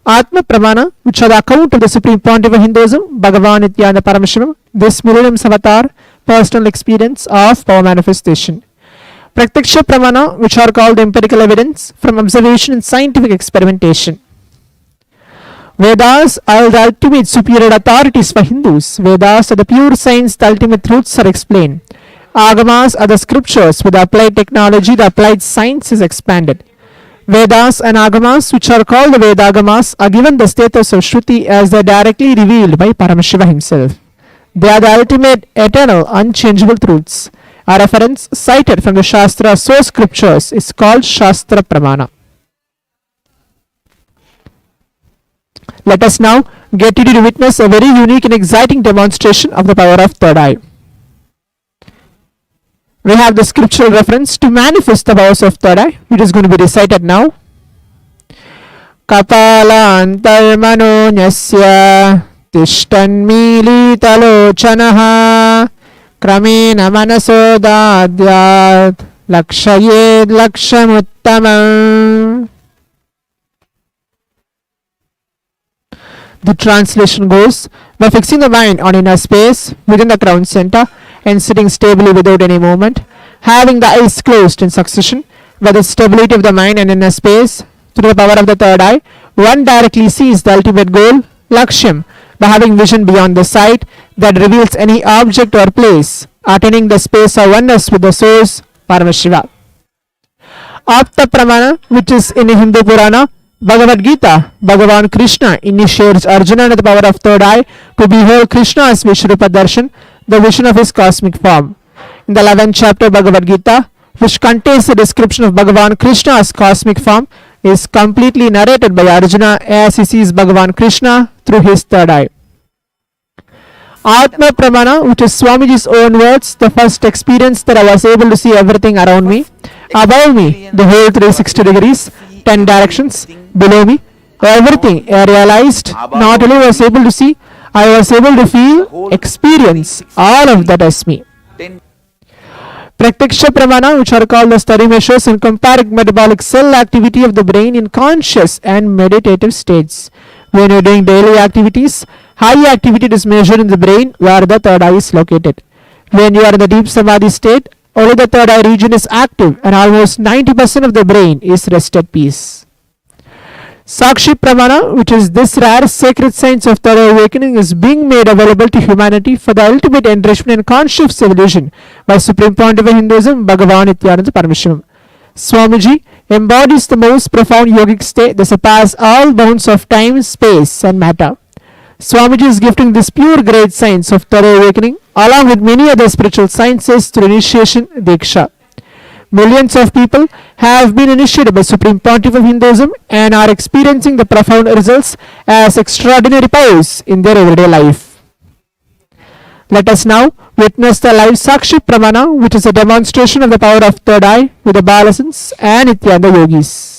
Atma pramana, which are the account of the supreme pontiff of Hinduism, Bhagavan Nithyananda Paramashivam, this millennium's avatar, personal experience of power manifestation. Pratyaksha pramana, which are called the empirical evidence from observation and scientific experimentation. Vedas are the ultimate superior authorities for Hindus. Vedas are the pure science, the ultimate truths are explained. Agamas are the scriptures with the applied technology, the applied science is expanded. Vedas and Agamas, which are called the Vedagamas, are given the status of Shruti as they are directly revealed by Paramashiva himself. They are the ultimate, eternal, unchangeable truths. A reference cited from the Shastra source scriptures is called Shastra Pramana. Let us now get ready to witness a very unique and exciting demonstration of the power of third eye. We have the scriptural reference to manifest the powers of third eye, which is going to be recited now. Kapala antarmano nyasya tishtanmilitalochanaha Kramena manaso dadyat lakshayed lakshamuttamam. The translation goes, by fixing the mind on inner space within the crown center, and sitting stably without any movement, having the eyes closed in succession, with the stability of the mind and inner space, through the power of the third eye, one directly sees the ultimate goal, Lakshyam, by having vision beyond the sight that reveals any object or place, attaining the space of oneness with the source, Paramashiva. Apta Pramana, which is in Hindu Purana, Bhagavad Gita, Bhagavan Krishna initiates Arjuna with the power of third eye to behold Krishna's Vishrupa Darshan, the vision of his cosmic form. In the 11th chapter Bhagavad Gita, which contains the description of Bhagavan Krishna's cosmic form, is completely narrated by Arjuna as he sees Bhagavan Krishna through his third eye. Atma Pramana, which is Swamiji's own words, the first experience that I was able to see everything around me, above me, the whole 360 degrees, 10 directions, below me, everything I realized, not only was able to see, I was able to feel, experience all of that as me. Pratyaksha Pramana, which are called the study measures and comparative metabolic cell activity of the brain in conscious and meditative states. When you are doing daily activities, high activity is measured in the brain where the third eye is located. When you are in the deep samadhi state, only the third eye region is active and almost 90% of the brain is rested peace. Sakshi Pramana, which is this rare sacred science of third awakening, is being made available to humanity for the ultimate enrichment and conscious evolution by Supreme Pontiff of Hinduism, Bhagavan Nithyananda Paramashivam. Swamiji embodies the most profound yogic state that surpasses all bounds of time, space and matter. Swamiji is gifting this pure great science of third awakening along with many other spiritual sciences through initiation Diksha. Millions of people have been initiated by Supreme Pontiff of Hinduism and are experiencing the profound results as extraordinary powers in their everyday life. Let us now witness the live Sakshi Pramana, which is a demonstration of the power of third eye with the Balasans and Nityananda yogis.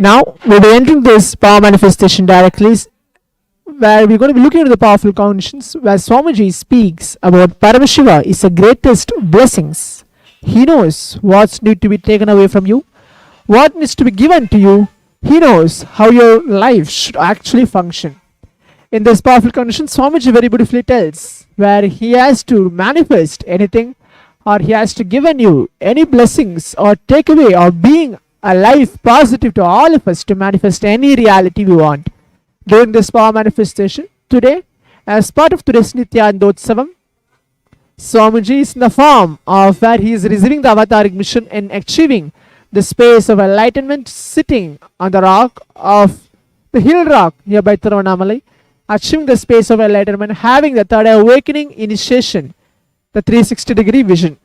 Now we'll be entering this power manifestation directly, where we're going to be looking at the powerful conditions where Swamiji speaks about Paramashiva is the greatest blessings. He knows what's need to be taken away from you, what needs to be given to you. He knows how your life should actually function. In this powerful condition, Swamiji very beautifully tells where he has to manifest anything, or he has to given you any blessings or take away, or being a life positive to all of us to manifest any reality we want. During this power manifestation today, as part of today's Nithyanandotsavam, Swamiji is in the form of where he is receiving the avataric mission and achieving the space of enlightenment, sitting on the rock of the hill rock nearby Tiruvannamalai, achieving the space of enlightenment, having the third eye awakening initiation, the 360-degree vision.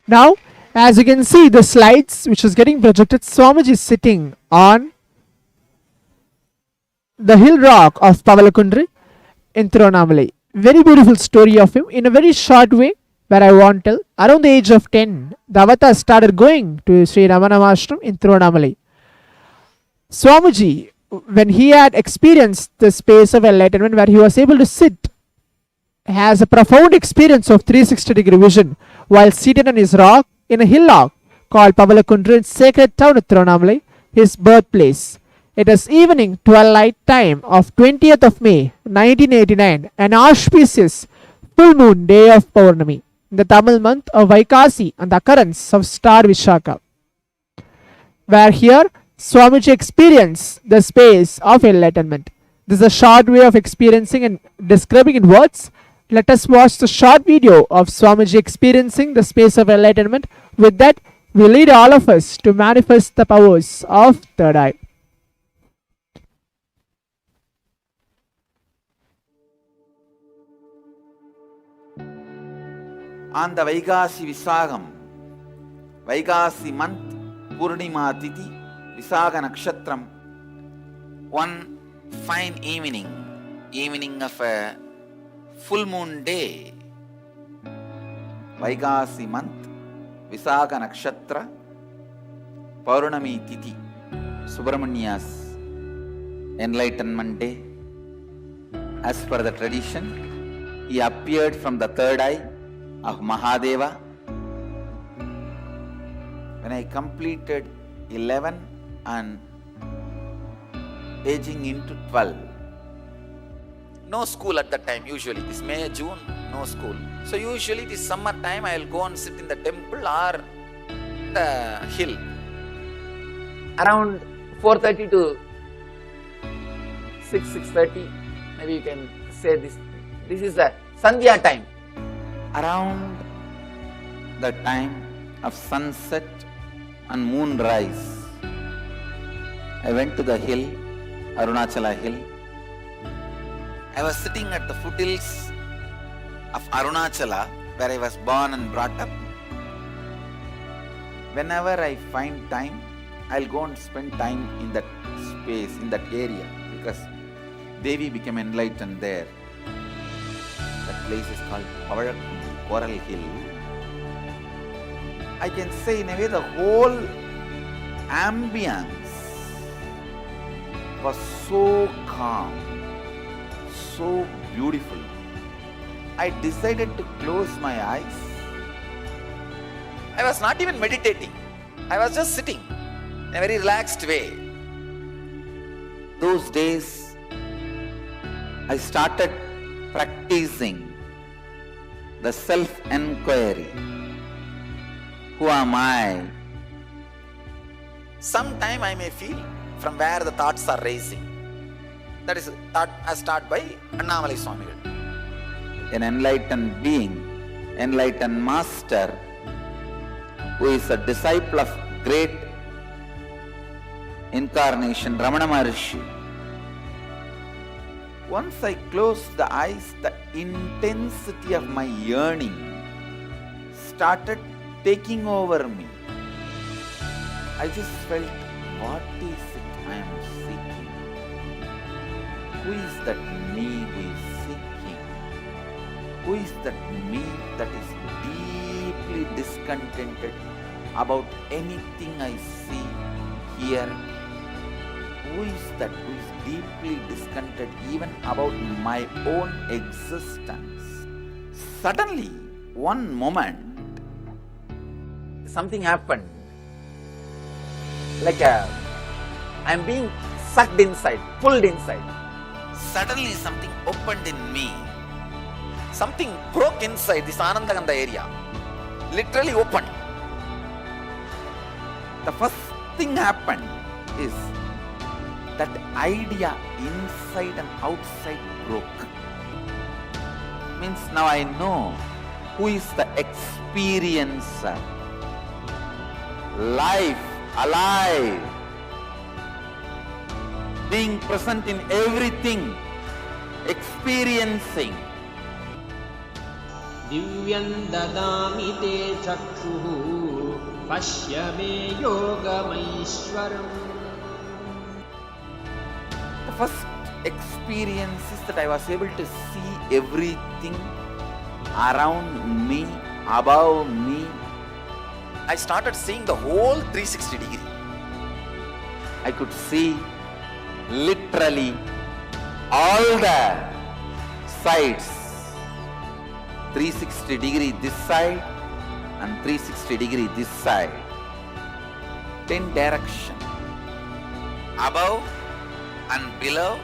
Now, as you can see the slides which is getting projected, Swamiji is sitting on the hill rock of Pavalakundri in Tiruvannamalai. Very beautiful story of him in a very short way, where I want to tell. Around the age of 10, the avatar started going to Sri Ramanama Ashram in Tiruvannamalai. Swamiji, when he had experienced the space of enlightenment where he was able to sit, has a profound experience of 360-degree vision while seated on his rock in a hillock called Pavalakundri in sacred town of Tiruvannamalai, his birthplace. It is evening 12 time of 20th of May 1989, an auspicious full moon day of Paurnami in the Tamil month of Vaikasi and the occurrence of star Vishaka, where here Swamiji experienced the space of enlightenment. This is a short way of experiencing and describing in words. Let us watch the short video of Swamiji experiencing the space of enlightenment. With that, we lead all of us to manifest the powers of third eye. On the Vaikasi Visagam, Vaikasi month, Purnima Tithi, Visaga Nakshatram, one fine evening of a full moon day, Vaikasi month, Visaga Nakshatra, Paurnami Tithi, Subramania's Enlightenment Day. As per the tradition, he appeared from the third eye of Mahadeva. When I completed 11 and aging into 12, no school at that time. Usually this May, June, no school. So usually this summer time I will go and sit in the temple or the hill. Around 4:30 to 6:30, maybe you can say this. This is the Sandhya time. Around the time of sunset and moonrise, I went to the hill, Arunachala hill. I was sitting at the foothills of Arunachala, where I was born and brought up. Whenever I find time, I'll go and spend time in that space, in that area, because Devi became enlightened there. That place is called Parashakti, Coral Hill. I can say in a way the whole ambience was so calm, so beautiful. I decided to close my eyes. I was not even meditating. I was just sitting in a very relaxed way. Those days, I started practicing the self-enquiry. Who am I? Sometime I may feel from where the thoughts are rising. That is thought as taught by Annamalai Swamigal. An enlightened being, enlightened master, who is a disciple of great incarnation, Ramana Maharshi. Once I closed the eyes, the intensity of my yearning started taking over me. I just felt, what is it I am seeking? Who is that me who is seeking? Who is that me that is deeply discontented about anything I see, hear? Who is that who is deeply discontented even about my own existence? Suddenly, one moment, something happened. Like I'm being sucked inside, pulled inside. Suddenly something opened in me. Something broke inside this Anandaganda area. Literally opened. The first thing happened is that idea inside and outside broke. Means now I know who is the experiencer. Life, alive, being present in everything, experiencing. दिव्यं ददामि ते चक्षुः पश्य मे योगमैश्वरम्. The first experience is that I was able to see everything around me, above me. I started seeing the whole 360 degree. I could see literally all the sides. 360 degree this side and 360 degree this side. 10 direction. Above and below,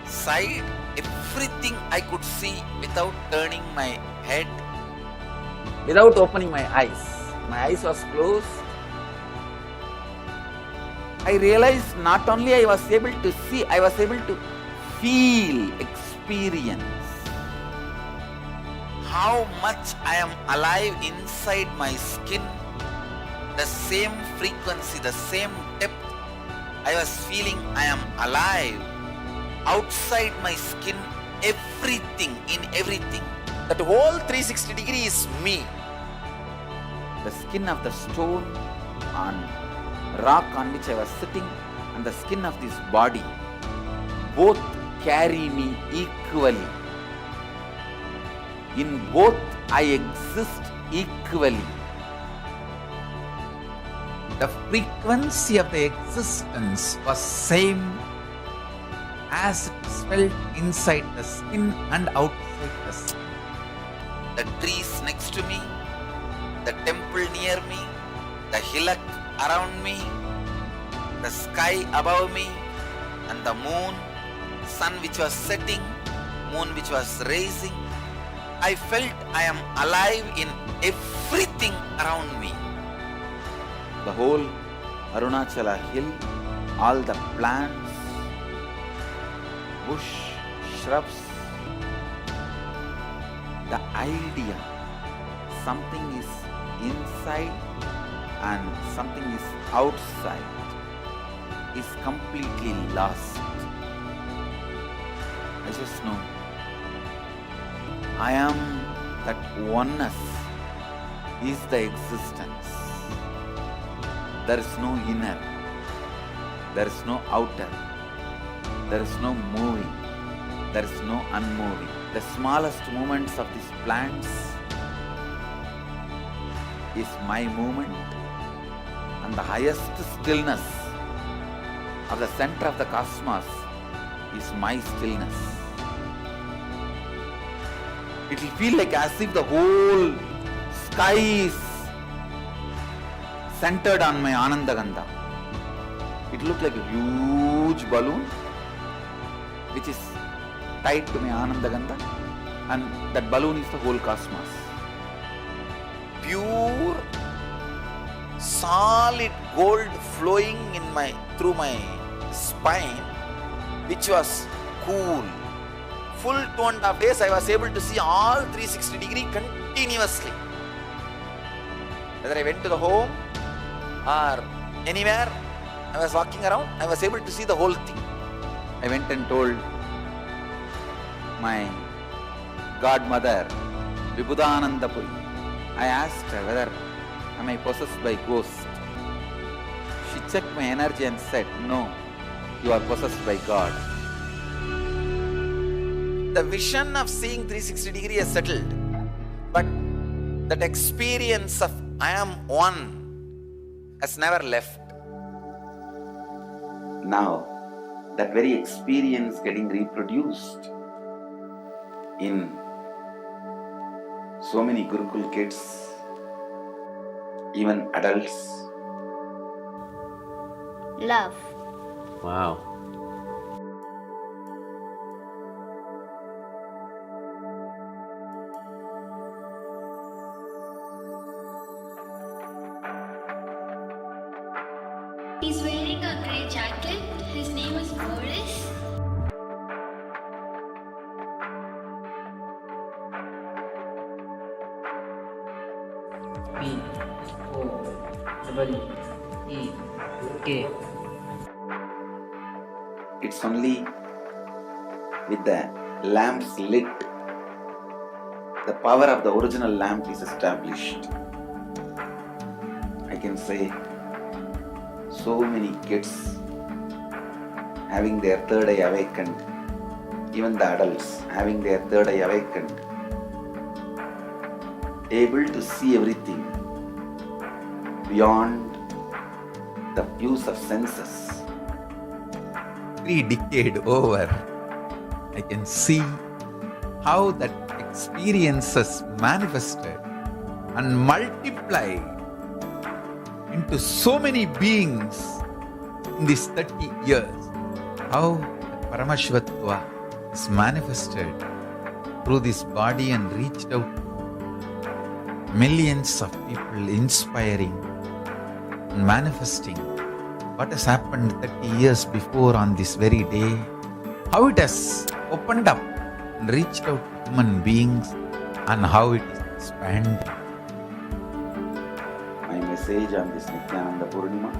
side, everything I could see without turning my head, without opening my eyes. My eyes was closed. I realized not only I was able to see, I was able to feel, experience how much I am alive inside my skin. The same frequency, the same depth I was feeling I am alive outside my skin, everything, in everything. That whole 360 degree is me. The skin of the stone on rock on which I was sitting and the skin of this body both carry me equally. In both I exist equally. The frequency of the existence was same as it is felt inside the skin and outside the skin. The trees next to me, the temple near me, the hillock around me, the sky above me, and the moon, sun which was setting, moon which was rising. I felt I am alive in everything around me. The whole Arunachala hill, all the plants, bush, shrubs, the idea something is inside and something is outside is completely lost. I just know I am that oneness is the existence. There is no inner, there is no outer, there is no moving, there is no unmoving. The smallest movements of these plants is my movement, and the highest stillness of the center of the cosmos is my stillness. It will feel like as if the whole sky is centered on my Anandaganda. It looked like a huge balloon which is tied to my Anandaganda, and that balloon is the whole cosmos. Pure, solid gold flowing through my spine, which was cool. Full 2.5 days I was able to see all 360 degree continuously. Whether I went to the home or anywhere I was walking around, I was able to see the whole thing. I went and told my godmother, Vibhudanandapuri. I asked her whether am I possessed by ghost. She checked my energy and said, no, you are possessed by God. The vision of seeing 360 degree is settled, but that experience of I am one has never left. Now, that very experience getting reproduced in so many Gurukul kids, even adults. Love. Wow. He's wearing a grey jacket. His name is Boris. P-O-E-E-K. It's only with the lamps lit, the power of the original lamp is established. I can say so many kids having their third eye awakened, even the adults having their third eye awakened, able to see everything beyond the use of senses. 3 decades over, I can see how that experiences manifested and multiplied into so many beings in these 30 years. How Paramashivatva is manifested through this body and reached out to millions of people, inspiring and manifesting what has happened 30 years before on this very day, how it has opened up and reached out to human beings, and how it is expanded. My message on this Nithyananda Purnima: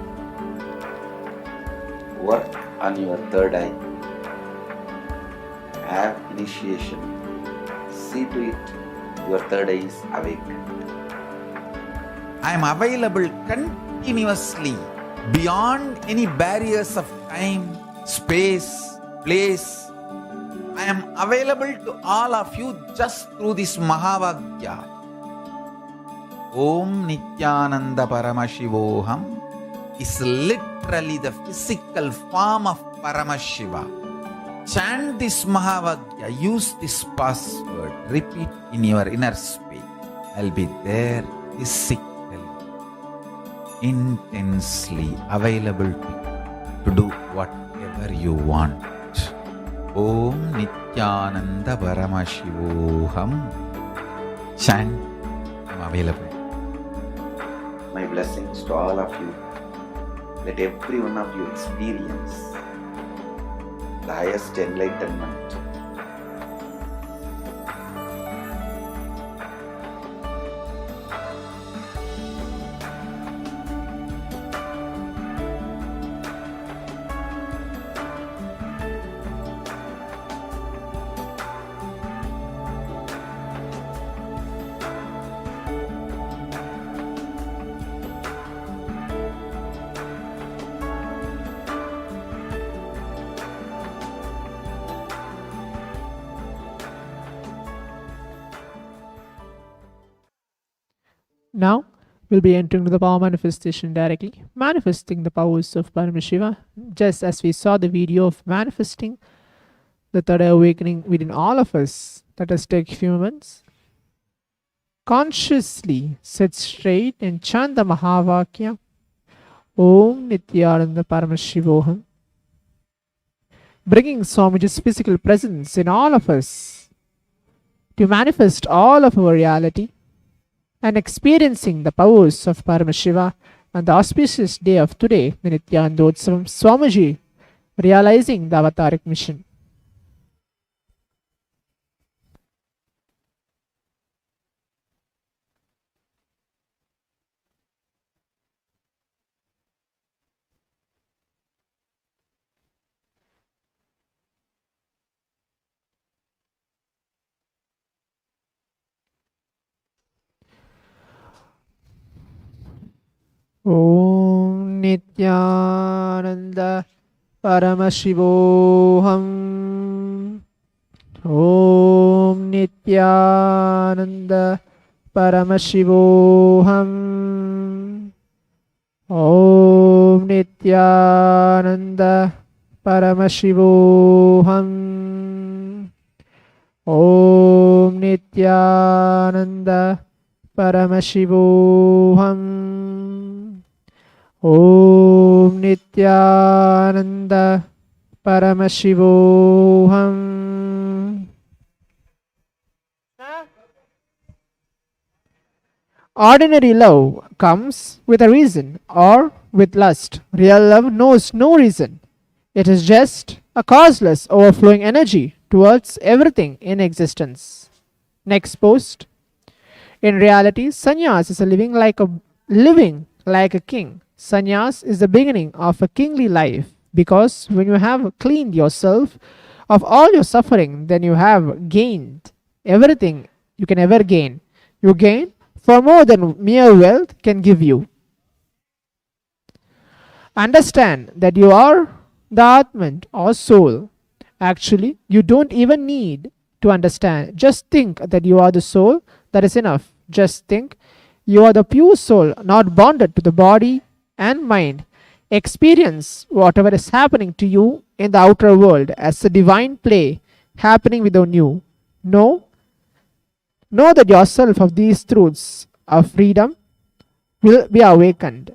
work on your third eye, have initiation, see to it your third eye is awakened. I am available continuously beyond any barriers of time, space, place. I am available to all of you just through this Mahavagya. Om Nithyananda Paramashivoham is literally the physical form of Paramashiva. Chant this Mahavagya, use this password, repeat in your inner space. I'll be there physically, intensely available to do whatever you want. Om Nithyananda Paramashivoham. Chant, I'm available. My blessings to all of you. Let every one of you experience the highest enlightenment. Now, we'll be entering the power manifestation directly, manifesting the powers of Paramashiva, just as we saw the video of manifesting the third eye awakening within all of us. Let us take a few moments. Consciously sit straight and chant the Mahavakya, Om Nithyananda Paramashivoham, bringing Swamiji's physical presence in all of us to manifest all of our reality, and experiencing the powers of Paramashiva on the auspicious day of today, the Nithyanandotsavam, Swamiji realizing the avataric mission. Om Nithyananda Paramashivoham. Om Nithyananda Paramashivoham. Om Nithyananda Paramashivoham. Om Nithyananda Paramashivoham. Om Nithyananda Paramashivoham. Ordinary love comes with a reason or with lust. Real love knows no reason. It is just a causeless, overflowing energy towards everything in existence. Next post. In reality, sannyas is living like a king. Sannyas is the beginning of a kingly life, because when you have cleaned yourself of all your suffering, then you have gained everything you can ever gain. You gain for more than mere wealth can give you. Understand that you are the Atman or soul. Actually, you don't even need to understand. Just think that you are the soul. That is enough. Just think you are the pure soul, not bonded to the body and mind. Experience whatever is happening to you in the outer world as a divine play happening within you. Know that yourself of these truths of freedom will be awakened.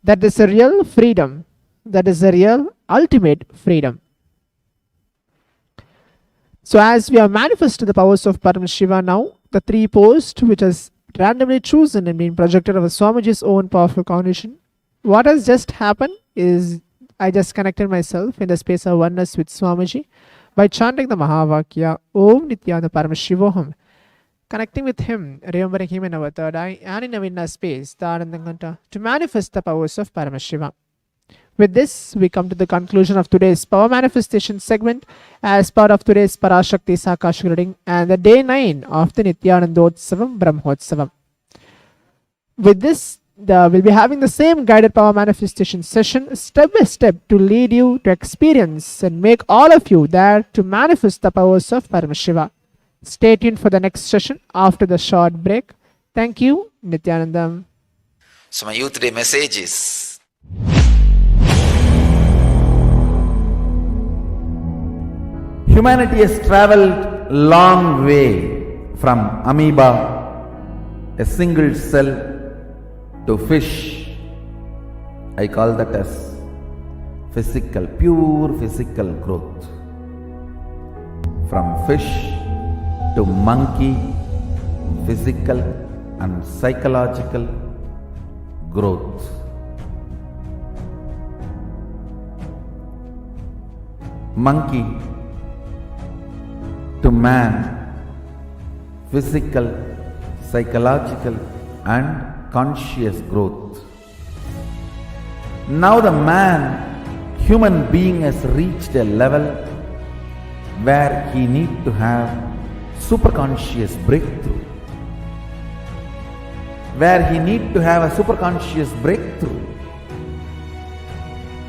That is a real freedom. That is a real ultimate freedom. So as we have manifested the powers of Paramashiva now, the three posts which is randomly chosen and being projected of Swamiji's own powerful cognition, what has just happened is I just connected myself in the space of oneness with Swamiji by chanting the Mahavakya Om Nithyananda Paramashivoham, connecting with him, remembering him in our third eye and in our inner space, the Anandanganta, to manifest the powers of Paramashiva. With this, we come to the conclusion of today's power manifestation segment as part of today's Parashakti Akashic reading and the day 9 of the Nithyanandotsavam Brahmotsavam. With this, we'll be having the same guided power manifestation session step by step to lead you to experience and make all of you there to manifest the powers of Paramashiva. Stay tuned for the next session after the short break. Thank you, Nithyanandam. So my youth day message is, humanity has traveled long way from amoeba, a single cell, to fish. I call that as physical, pure physical growth. From fish to monkey, physical and psychological growth. Monkey to man, physical, psychological and conscious growth. Now the man, human being, has reached a level where he needs to have superconscious breakthrough. Where he needs to have a superconscious breakthrough.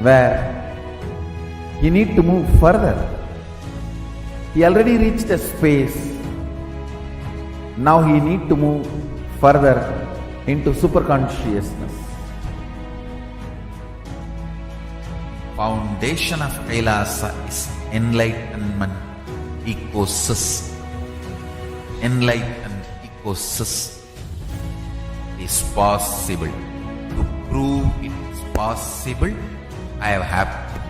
Where he needs to move further. He already reached a space. Now he needs to move further into superconsciousness. Foundation of KAILASA is enlightenment ecosystem. Enlightened ecosystem is possible. To prove it is possible, I have happened.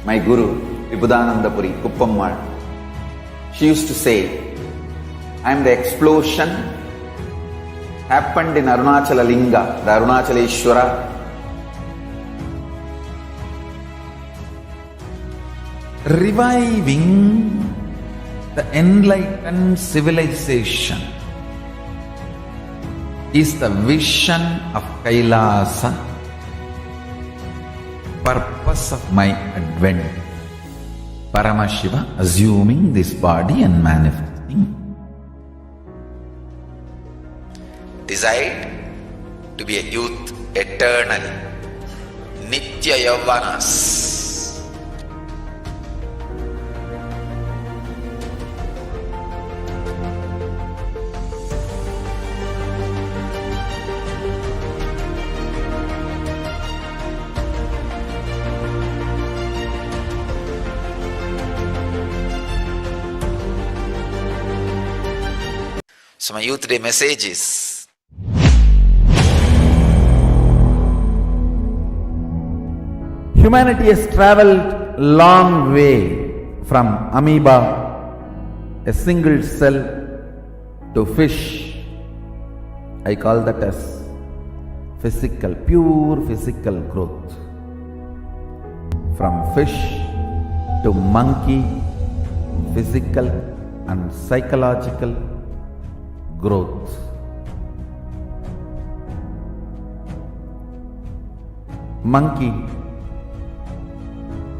My Guru, Vibhudanandapuri Kuppammal, she used to say, I am the explosion happened in Arunachala Linga, the Arunachaleshwara. Reviving the enlightened civilization is the vision of KAILASA, purpose of my advent. Paramashiva assuming this body and manifesting. Decide to be a youth eternally. Nitya Yavanas. So my youth day message is, humanity has traveled long way from amoeba, a single cell, to fish. I call that as physical, pure physical growth. From fish to monkey, physical and psychological growth. Monkey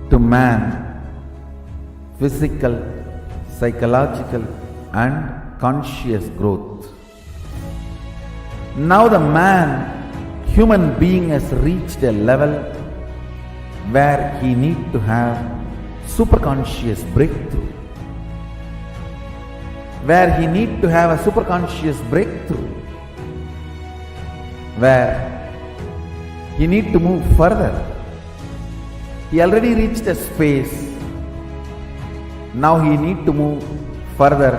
to man, physical, psychological and conscious growth. Now the man, human being, has reached a level where he needs to have superconscious breakthrough. Where he needs to have a superconscious breakthrough. Where he needs to move further. He already reached a space. Now he needs to move further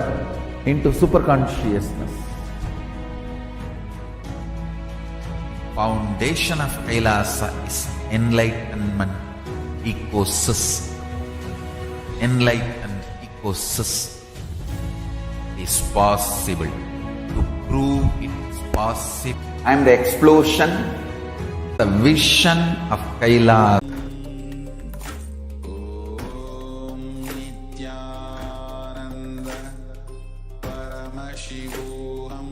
into superconsciousness. foundation of KAILASA is enlightenment ecosystem. Enlightened ecosystem is possible. To prove it is possible, I am the explosion, the vision of KAILASA. Nithyananda Paramashivoham.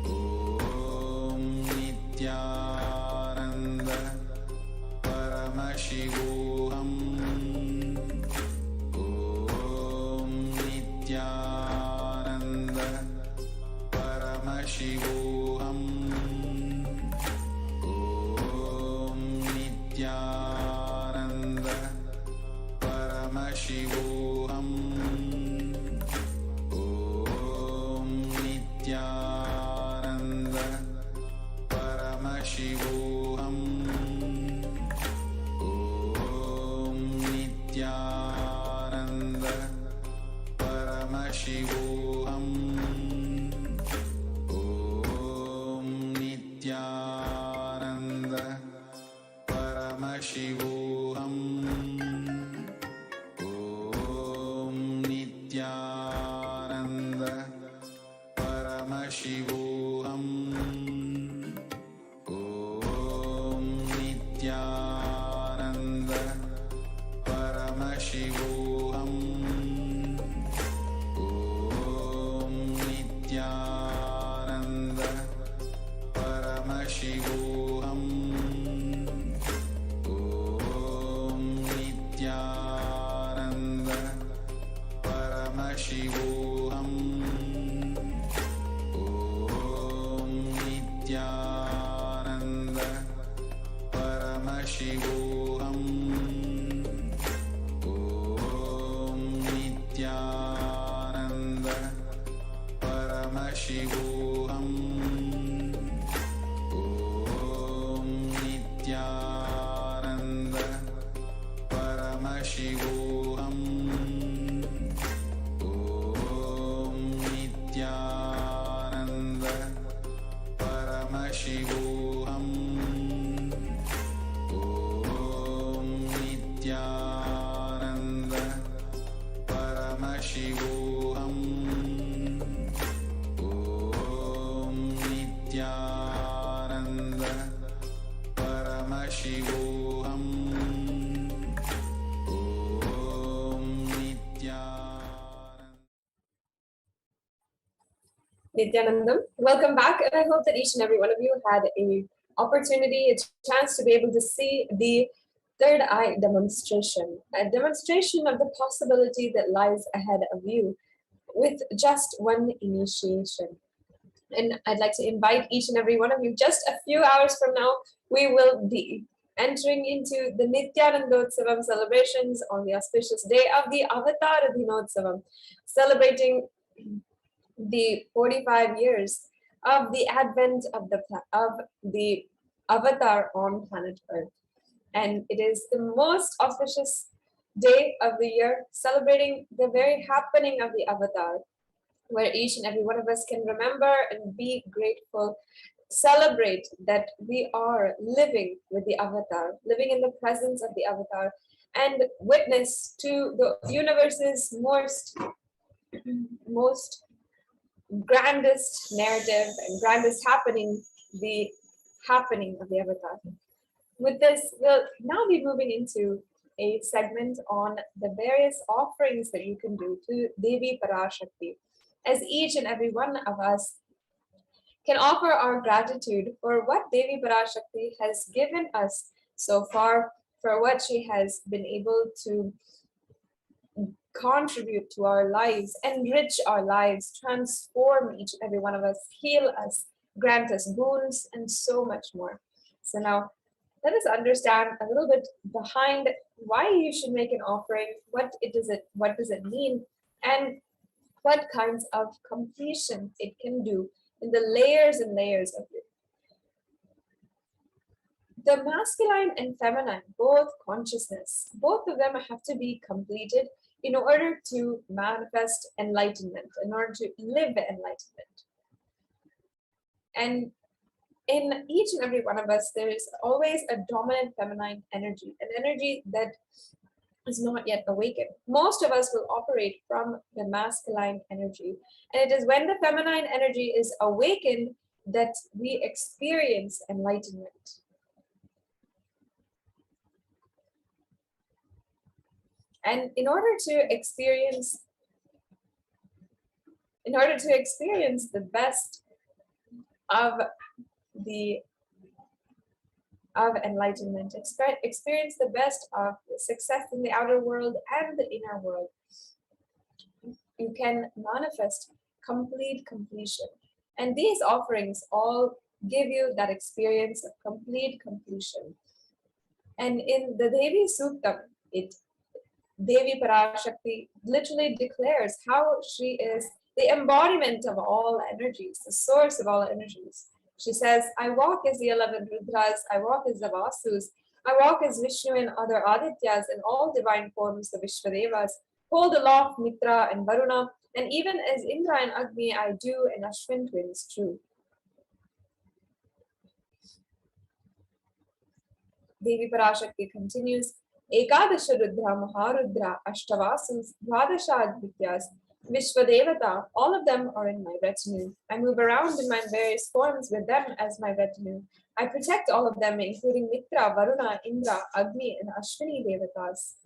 Om Nithyananda Paramashivoham. Om Nithyananda Paramashivoham. Om Nithyananda Paramashivoham. Om Nithyananda Paramashivoham. Om Nithyananda Paramashivoham. Om Nithyananda Paramashivoham. Om Nithyananda Paramashivoham. Om Nithyananda Paramashivoham. Om Nithyananda Paramashivoham. Om Nithyananda Paramashivoham. Om Nithyananda Paramashivoham. Om Nithyananda Paramashivoham. Om Nithyananda Paramashivoham. Om Nithyananda Paramashivoham. Om Nithyananda Paramashivoham. Om Nithyananda Paramashivoham. Om Nithyanandam, welcome back, and I hope that each and every one of you had a opportunity, a chance to be able to see the third eye demonstration, a demonstration of the possibility that lies ahead of you with just one initiation. And I'd like to invite each and every one of you, just a few hours from now, we will be entering into the Nithyanandotsavam celebrations on the auspicious day of the Avatar Dinotsavam, celebrating the 45 years of the advent of the Avatar on planet Earth. And it is the most auspicious day of the year, celebrating the very happening of the Avatar, where each and every one of us can remember and be grateful, celebrate that we are living with the avatar, living in the presence of the avatar, and witness to the universe's most grandest narrative and grandest happening, the happening of the avatar. With this, we'll now be moving into a segment on the various offerings that you can do to Devi Parashakti, as each and every one of us can offer our gratitude for what Devi Parashakti has given us so far, for what she has been able to contribute to our lives, enrich our lives, transform each and every one of us, heal us, grant us boons, and so much more. So now, let us understand a little bit behind why you should make an offering, what does it mean, and what kinds of completion it can do in the layers and layers of it. The masculine and feminine, both consciousness, both of them have to be completed in order to manifest enlightenment, in order to live enlightenment. And in each and every one of us, there is always a dominant feminine energy, an energy that is not yet awakened. Most of us will operate from the masculine energy. And it is when the feminine energy is awakened that we experience enlightenment. And in order to experience the best of enlightenment, experience the best of success in the outer world and the inner world, you can manifest complete completion. And these offerings all give you that experience of complete completion. And in the Devi Suktam, Devi Parashakti literally declares how she is the embodiment of all energies, the source of all energies. She says, I walk as the 11 Rudras, I walk as the Vasus, I walk as Vishnu and other Adityas and all divine forms, the Vishwadevas, hold aloft Mitra and Varuna, and even as Indra and Agni I do and Ashwin twins true. Devi Parashakti continues, Ekadasha Rudra, Maharudra, Ashtavasus, Dvadasha Advityas, Vishwadevata, all of them are in my retinue. I move around in my various forms with them as my retinue. I protect all of them, including Mitra, Varuna, Indra, Agni, and Ashwini Devatas.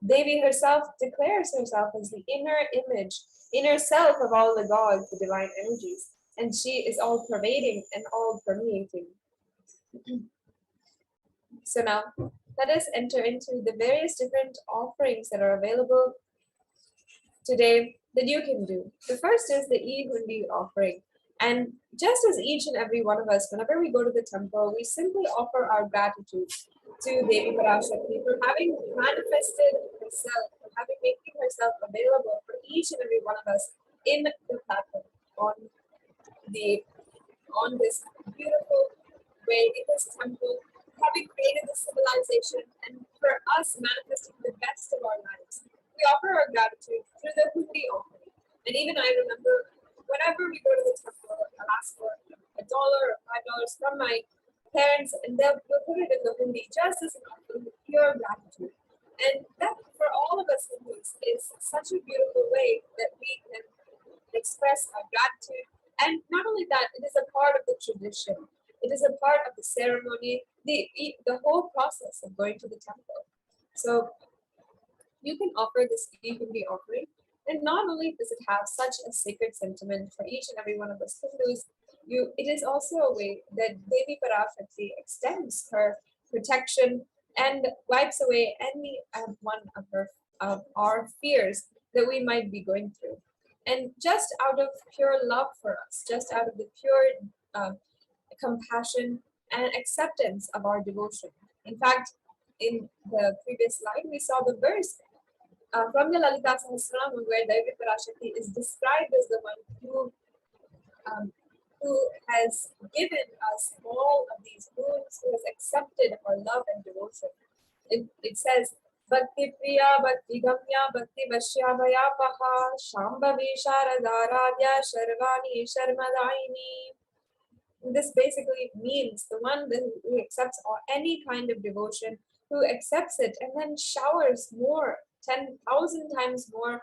Devi herself declares herself as the inner image, inner self of all the gods, the divine energies, and she is all pervading and all permeating. So now, let us enter into the various different offerings that are available today that you can do. The first is the E-Hundi offering. And just as each and every one of us, whenever we go to the temple, we simply offer our gratitude to Devi Parashakti for having manifested herself, for having making herself available for each and every one of us in the platform on this beautiful way in this temple, having created this civilization, and for us manifesting the best of our lives. We offer our gratitude through the Hundi offering. And even I remember whenever we go to the temple, I'll ask for $1 or $5 from my parents, and they'll put it in the Hundi just as an offering with pure gratitude. And that, for all of us Hindus, is such a beautiful way that we can express our gratitude. And not only that, it is a part of the tradition. It is a part of the ceremony, the whole process of going to the temple. So you can offer this E-Hundi offering. And not only does it have such a sacred sentiment for each and every one of us Hindus, it is also a way that Devi Parashakti extends her protection and wipes away any one of our fears that we might be going through. And just out of pure love for us, just out of the pure compassion and acceptance of our devotion. In fact, in the previous slide, we saw the verse from the Lalita Sahasranam where Devi Parashakti is described as the one who has given us all of these boons, who has accepted our love and devotion. It says, Bhakti Priya, Bhakti Gamya, Bhakti Vashya Bhayapaha, Shambhavi Sharadaradhya, Sharvani Sharmadaini. This basically means the one who accepts any kind of devotion, who accepts it and then showers more, 10,000 times more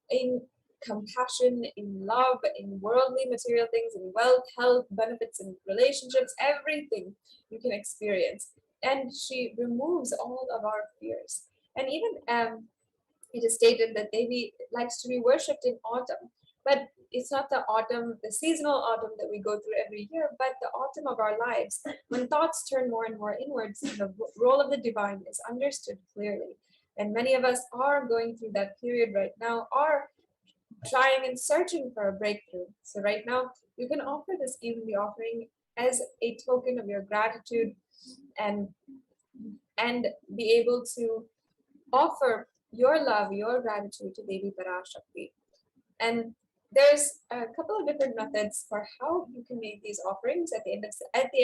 in compassion, in love, in worldly material things, in wealth, health, benefits, and relationships, everything you can experience. And she removes all of our fears. And even it is stated that Devi likes to be worshipped in autumn, but it's not the autumn, the seasonal autumn that we go through every year, but the autumn of our lives, when thoughts turn more and more inwards, and the role of the divine is understood clearly. And many of us are going through that period right now, are trying and searching for a breakthrough. So right now, you can offer this evenly offering as a token of your gratitude and be able to offer your love, your gratitude to Devi Parashakti. And there's a couple of different methods for how you can make these offerings. At the end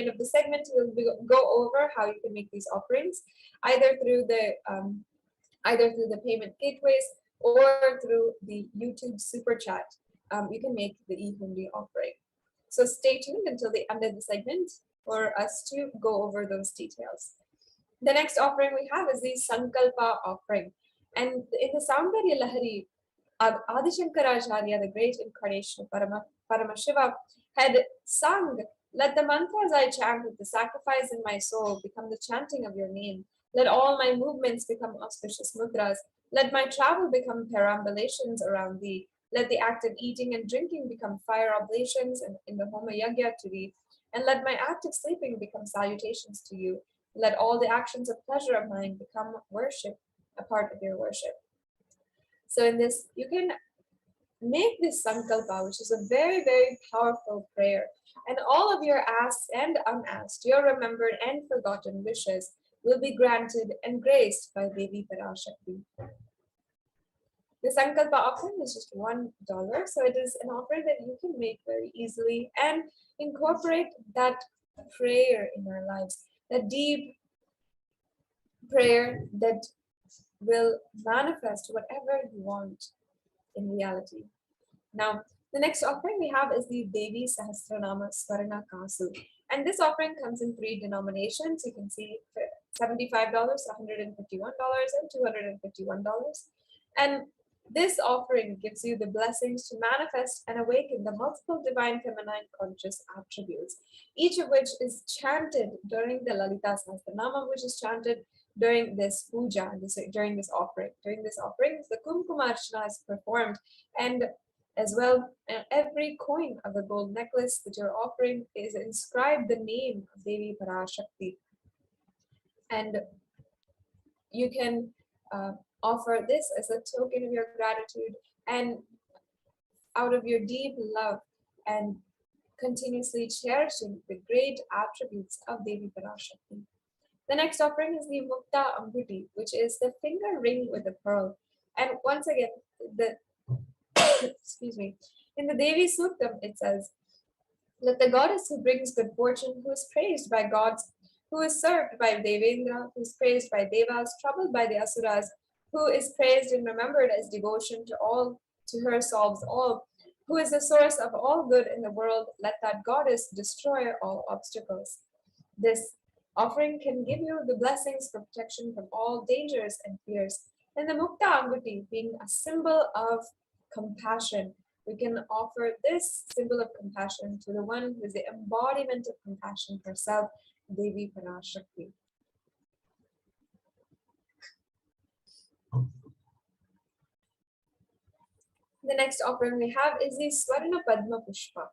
of the segment, we'll go over how you can make these offerings, either through the payment gateways or through the YouTube super chat. You can make the e-hundi offering. So stay tuned until the end of the segment for us to go over those details. The next offering we have is the Sankalpa offering. And in the Saundarya Lahari, Adi Shankaracharya, the great incarnation of Paramashiva, had sung, "Let the mantras I chant with the sacrifice in my soul become the chanting of your name. Let all my movements become auspicious mudras. Let my travel become perambulations around thee. Let the act of eating and drinking become fire oblations in the Homa Yagya to thee. And let my act of sleeping become salutations to you. Let all the actions of pleasure of mine become worship, a part of your worship." So in this, you can make this Sankalpa, which is a very, very powerful prayer. And all of your asked and unasked, your remembered and forgotten wishes will be granted and graced by Devi Parashakti. The Sankalpa offering is just $1. So it is an offering that you can make very easily and incorporate that prayer in our lives, that deep prayer that will manifest whatever you want in reality. Now, the next offering we have is the Devi Sahasranama Swarna Kasu. And this offering comes in 3 denominations. You can see $75, $151, and $251. And this offering gives you the blessings to manifest and awaken the multiple divine feminine conscious attributes, each of which is chanted during the Lalita Sahasranama, which is chanted during this puja, during this offering. During this offering, the Kumkuma Archana is performed, and as well, every coin of the gold necklace that you're offering is inscribed the name of Devi Parashakti. And you can offer this as a token of your gratitude and out of your deep love and continuously cherishing the great attributes of Devi Parashakti. The next offering is the Mukta Ambuti, which is the finger ring with a pearl. And once again, excuse me, in the Devi Suktam, it says, "Let the goddess who brings good fortune, who is praised by gods, who is served by Devendra, who is praised by Devas, troubled by the Asuras, who is praised and remembered as devotion to all, to her solves all, who is the source of all good in the world, let that goddess destroy all obstacles." This offering can give you the blessings for protection from all dangers and fears. And the Mukta Anguti being a symbol of compassion, we can offer this symbol of compassion to the one who is the embodiment of compassion herself, Devi Parashakti. The next offering we have is the Swarna Padma Pushpa.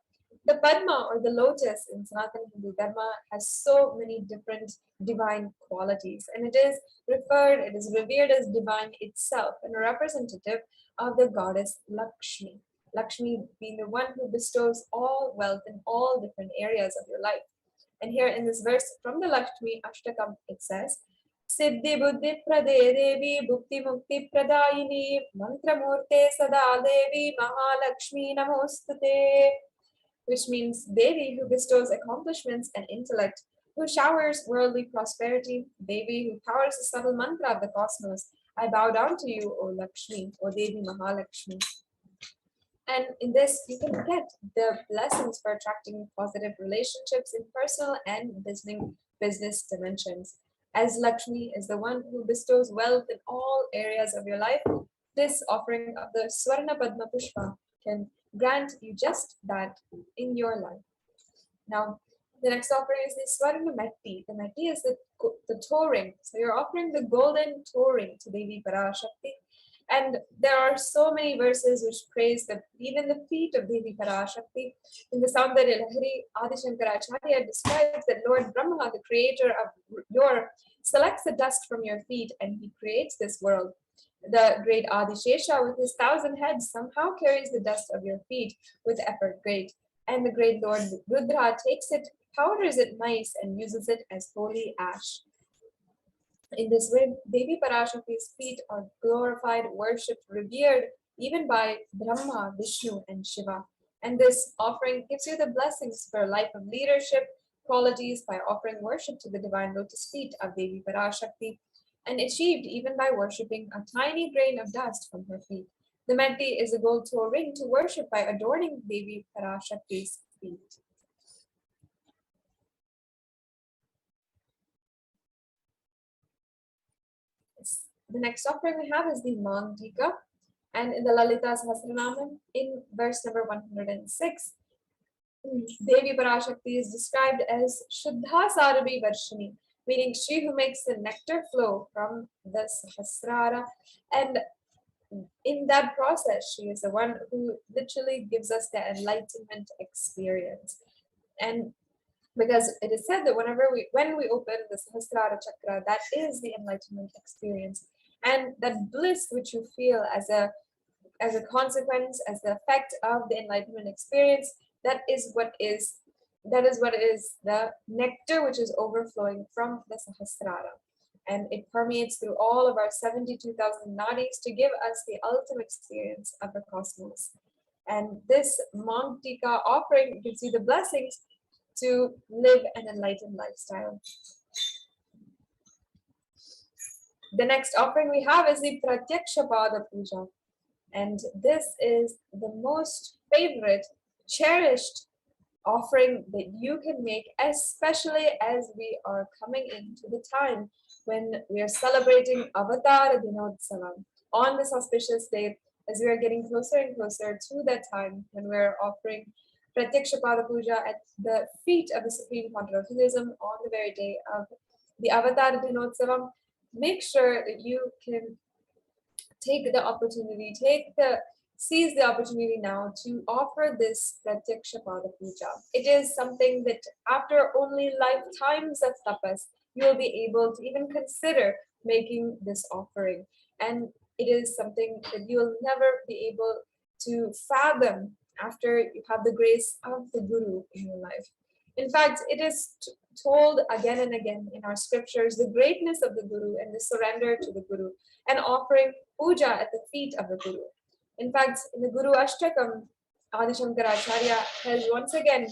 The Padma or the lotus in Sanatana Hindu Dharma has so many different divine qualities, and it is revered as divine itself and a representative of the goddess Lakshmi. Lakshmi being the one who bestows all wealth in all different areas of your life. And here in this verse from the Lakshmi Ashtakam, it says, "Siddhi Buddhi Prade Devi Bhukti Mukti Pradayini Mantra Murte Sada Devi Mahalakshmi Namostate," which means Devi who bestows accomplishments and intellect, who showers worldly prosperity, Devi who powers the subtle mantra of the cosmos. I bow down to you, O Lakshmi, O Devi Mahalakshmi. And in this, you can get the blessings for attracting positive relationships in personal and business dimensions. As Lakshmi is the one who bestows wealth in all areas of your life, this offering of the Swarna Padma Pushpa can grant you just that in your life. Now, the next offering is the Swarna Metti. The Metti is the toe ring. So you're offering the golden toe ring to Devi Parashakti. And there are so many verses which praise even the feet of Devi Parashakti. In the Saundarya Lahari, Adi Shankaracharya describes that Lord Brahma, the creator of your, selects the dust from your feet and he creates this world. The great Adishesha with his 1,000 heads somehow carries the dust of your feet with effort great. And the great Lord Rudra takes it, powders it nice and uses it as holy ash. In this way, Devi Parashakti's feet are glorified, worshipped, revered, even by Brahma, Vishnu, and Shiva. And this offering gives you the blessings for a life of leadership qualities by offering worship to the divine lotus feet of Devi Parashakti, and achieved even by worshipping a tiny grain of dust from her feet. The Metti is a gold toe ring to worship by adorning Devi Parashakti's feet. The next offering we have is the Mantika, and in the Lalita Sahasranam, in verse number 106, Devi Parashakti is described as Shuddha Sarabhi Varshini, meaning she who makes the nectar flow from the Sahasrara, and in that process, she is the one who literally gives us the enlightenment experience. And because it is said that when we open the Sahasrara chakra, that is the enlightenment experience. And that bliss which you feel as a consequence, as the effect of the enlightenment experience, that is what is the nectar which is overflowing from the Sahasrara. And it permeates through all of our 72,000 nadis to give us the ultimate experience of the cosmos. And this Mantika offering gives you the blessings to live an enlightened lifestyle. The next offering we have is the Pratyaksha Pada Puja. And this is the most favorite, cherished offering that you can make, especially as we are coming into the time when we are celebrating Avatar Dinotsavam. On this auspicious day, as we are getting closer and closer to that time when we're offering Pratyaksha Pada Puja at the feet of the Supreme Founder of Hinduism on the very day of the Avatar Dinotsavam, make sure that you can take the opportunity, seize the opportunity now to offer this Pratyaksha Pada Puja. It is something that after only lifetimes of tapas, you will be able to even consider making this offering. And it is something that you will never be able to fathom after you have the grace of the Guru in your life. In fact, it is told again and again in our scriptures, the greatness of the Guru and the surrender to the Guru and offering puja at the feet of the Guru. In fact, in the Guru Ashtakam, Adi Shankaracharya has once again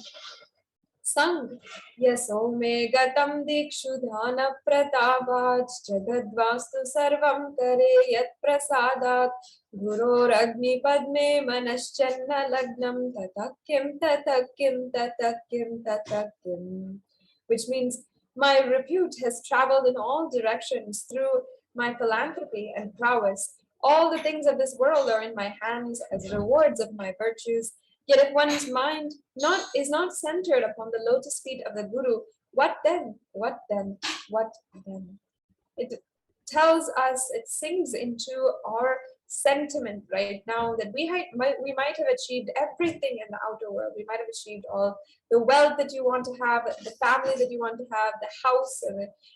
sung, Yaso me gatam dikshu dhana pratavaj jagadvastu sarvam kare yat prasadat Guror Agni Padme Manaschanna Lagnam Tatakim Tatakim Tatakim Tatakim, which means my repute has traveled in all directions through my philanthropy and prowess. All the things of this world are in my hands as rewards of my virtues. Yet if one's mind is not centered upon the lotus feet of the Guru, what then? What then? What then? It tells us, it sinks into our sentiment right now that we might have achieved everything in the outer world. We might have achieved all the wealth that you want to have, the family that you want to have, the house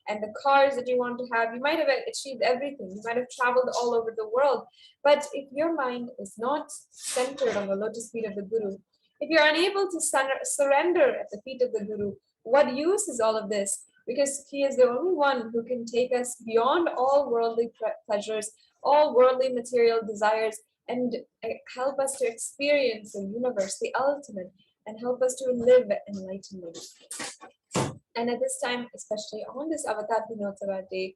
and the cars that you want to have. You might have achieved everything. You might have traveled all over the world. But if your mind is not centered on the lotus feet of the Guru, if you're unable to surrender at the feet of the Guru, what use is all of this? Because he is the only one who can take us beyond all worldly pleasures, all worldly material desires, and help us to experience the universe, the ultimate, and help us to live enlightenment. And at this time, especially on this Avatar Dinotsava day,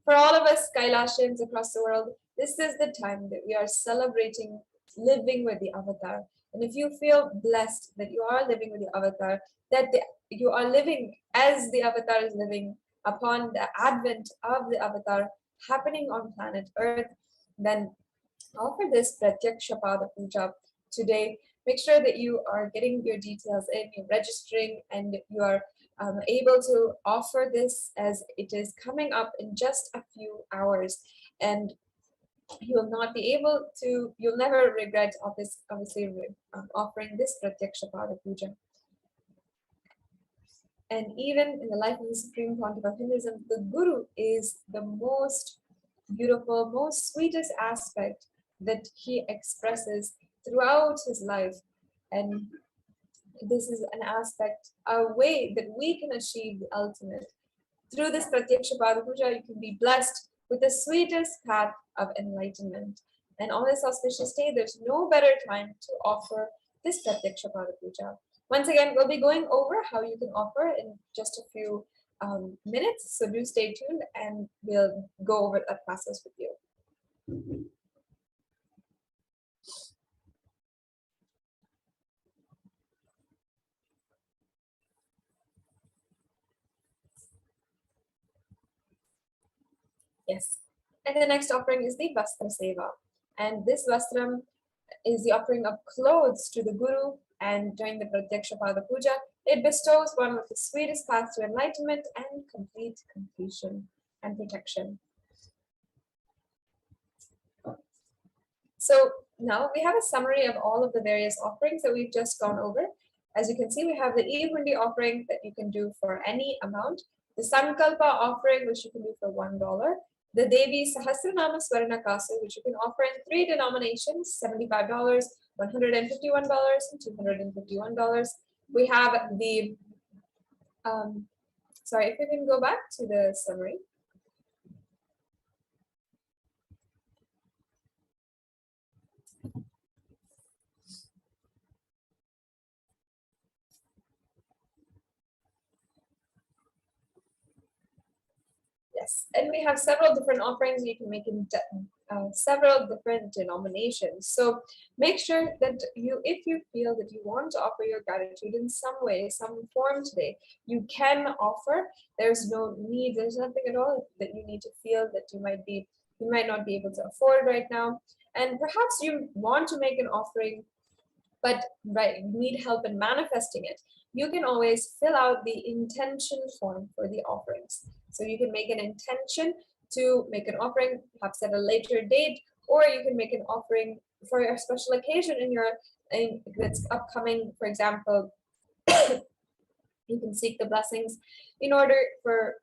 For all of us Kailashans across the world, this is the time that we are celebrating living with the avatar. And if you feel blessed that you are living with the avatar, that you are living as the avatar is living upon the advent of the avatar happening on planet Earth, then offer this Pratyaksha Pada Puja today. Make sure that you are getting your details in, you're registering, and you are able to offer this as it is coming up in just a few hours. And you'll not be able to, you'll never regret obviously offering this Pratyaksha Pada Puja. And even in the life of the Supreme Pontiff of Hinduism, the Guru is the most beautiful, most sweetest aspect that he expresses throughout his life. And this is an aspect, a way that we can achieve the ultimate. Through this Pratyaksha Pada Puja, you can be blessed with the sweetest path of enlightenment. And on this auspicious day, there's no better time to offer this Pratyaksha Pada Puja. Once again, we'll be going over how you can offer in just a few minutes. So do stay tuned and we'll go over that process with you. Yes. And the next offering is the Vastra Seva. And this Vastram is the offering of clothes to the Guru. And during the Pratyaksha Pada Puja, it bestows one of the sweetest paths to enlightenment and complete completion and protection. So now we have a summary of all of the various offerings that we've just gone over. As you can see, we have the e-hundi offering that you can do for any amount, the Sankalpa offering, which you can do for $1, the Devi Sahasranama Swarna Kasu, which you can offer in 3 denominations, $75, $151, and $251. We have the, sorry, if we can go back to the summary. Yes, and we have several different offerings you can make in several different denominations. So make sure that if you feel that you want to offer your gratitude in some way, some form today, you can offer. There's no need, there's nothing at all that you need to feel that you might not be able to afford right now. And perhaps you want to make an offering, but need help in manifesting it. You can always fill out the intention form for the offerings. So you can make an intention to make an offering, perhaps at a later date, or you can make an offering for a special occasion that's upcoming. For example, you can seek the blessings in order for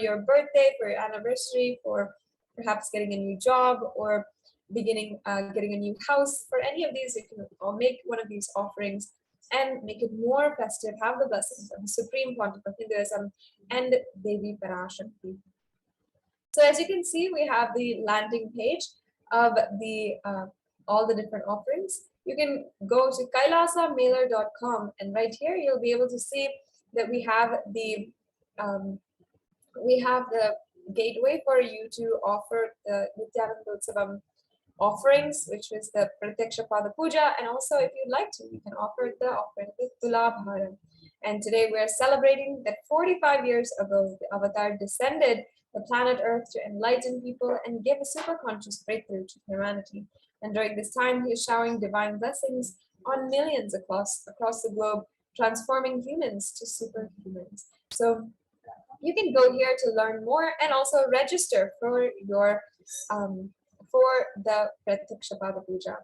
your birthday, for your anniversary, for perhaps getting a new job, or getting a new house. For any of these, you can make one of these offerings and make it more festive, have the blessings of the Supreme Pontiff of Hinduism and Devi Parashakti. So as you can see, we have the landing page of the all the different offerings. You can go to KAILASAmailer.com, and right here you'll be able to see that we have the gateway for you to offer the Nithyananda offerings, which was the Pratyaksha Pada Puja, and also if you'd like to, you can offer the offering with Tulabharam. And today we're celebrating that 45 years ago, the Avatar descended the planet Earth to enlighten people and give a super conscious breakthrough to humanity. And during this time, he is showering divine blessings on millions across the globe, transforming humans to superhumans. So you can go here to learn more and also register for your for the Pratyaksha Pada Puja.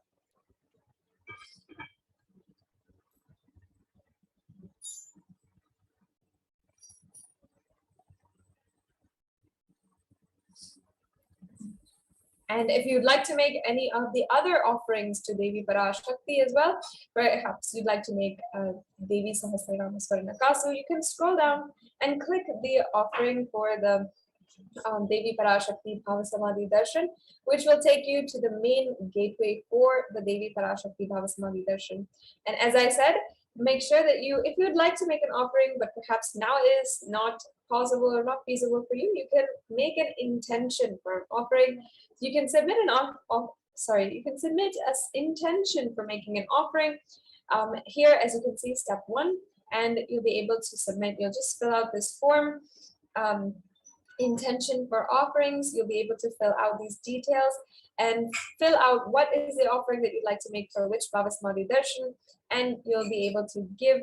And if you'd like to make any of the other offerings to Devi Parashakti as well, perhaps you'd like to make Devi Sahasranama Swarna Kasu, you can scroll down and click the offering for the Devi Parashakti Bhavasamadhi Darshan, which will take you to the main gateway for the Devi Parashakti Bhavasamadhi Darshan. And as I said, make sure that if you'd like to make an offering, but perhaps now is not possible or not feasible for you, you can make an intention for an offering. You can submit you can submit an intention for making an offering. Here, as you can see, step 1, and you'll be able to submit. You'll just fill out this form, intention for offerings. You'll be able to fill out these details and fill out what is the offering that you'd like to make for which Bhava Samadhi Darshan, and you'll be able to give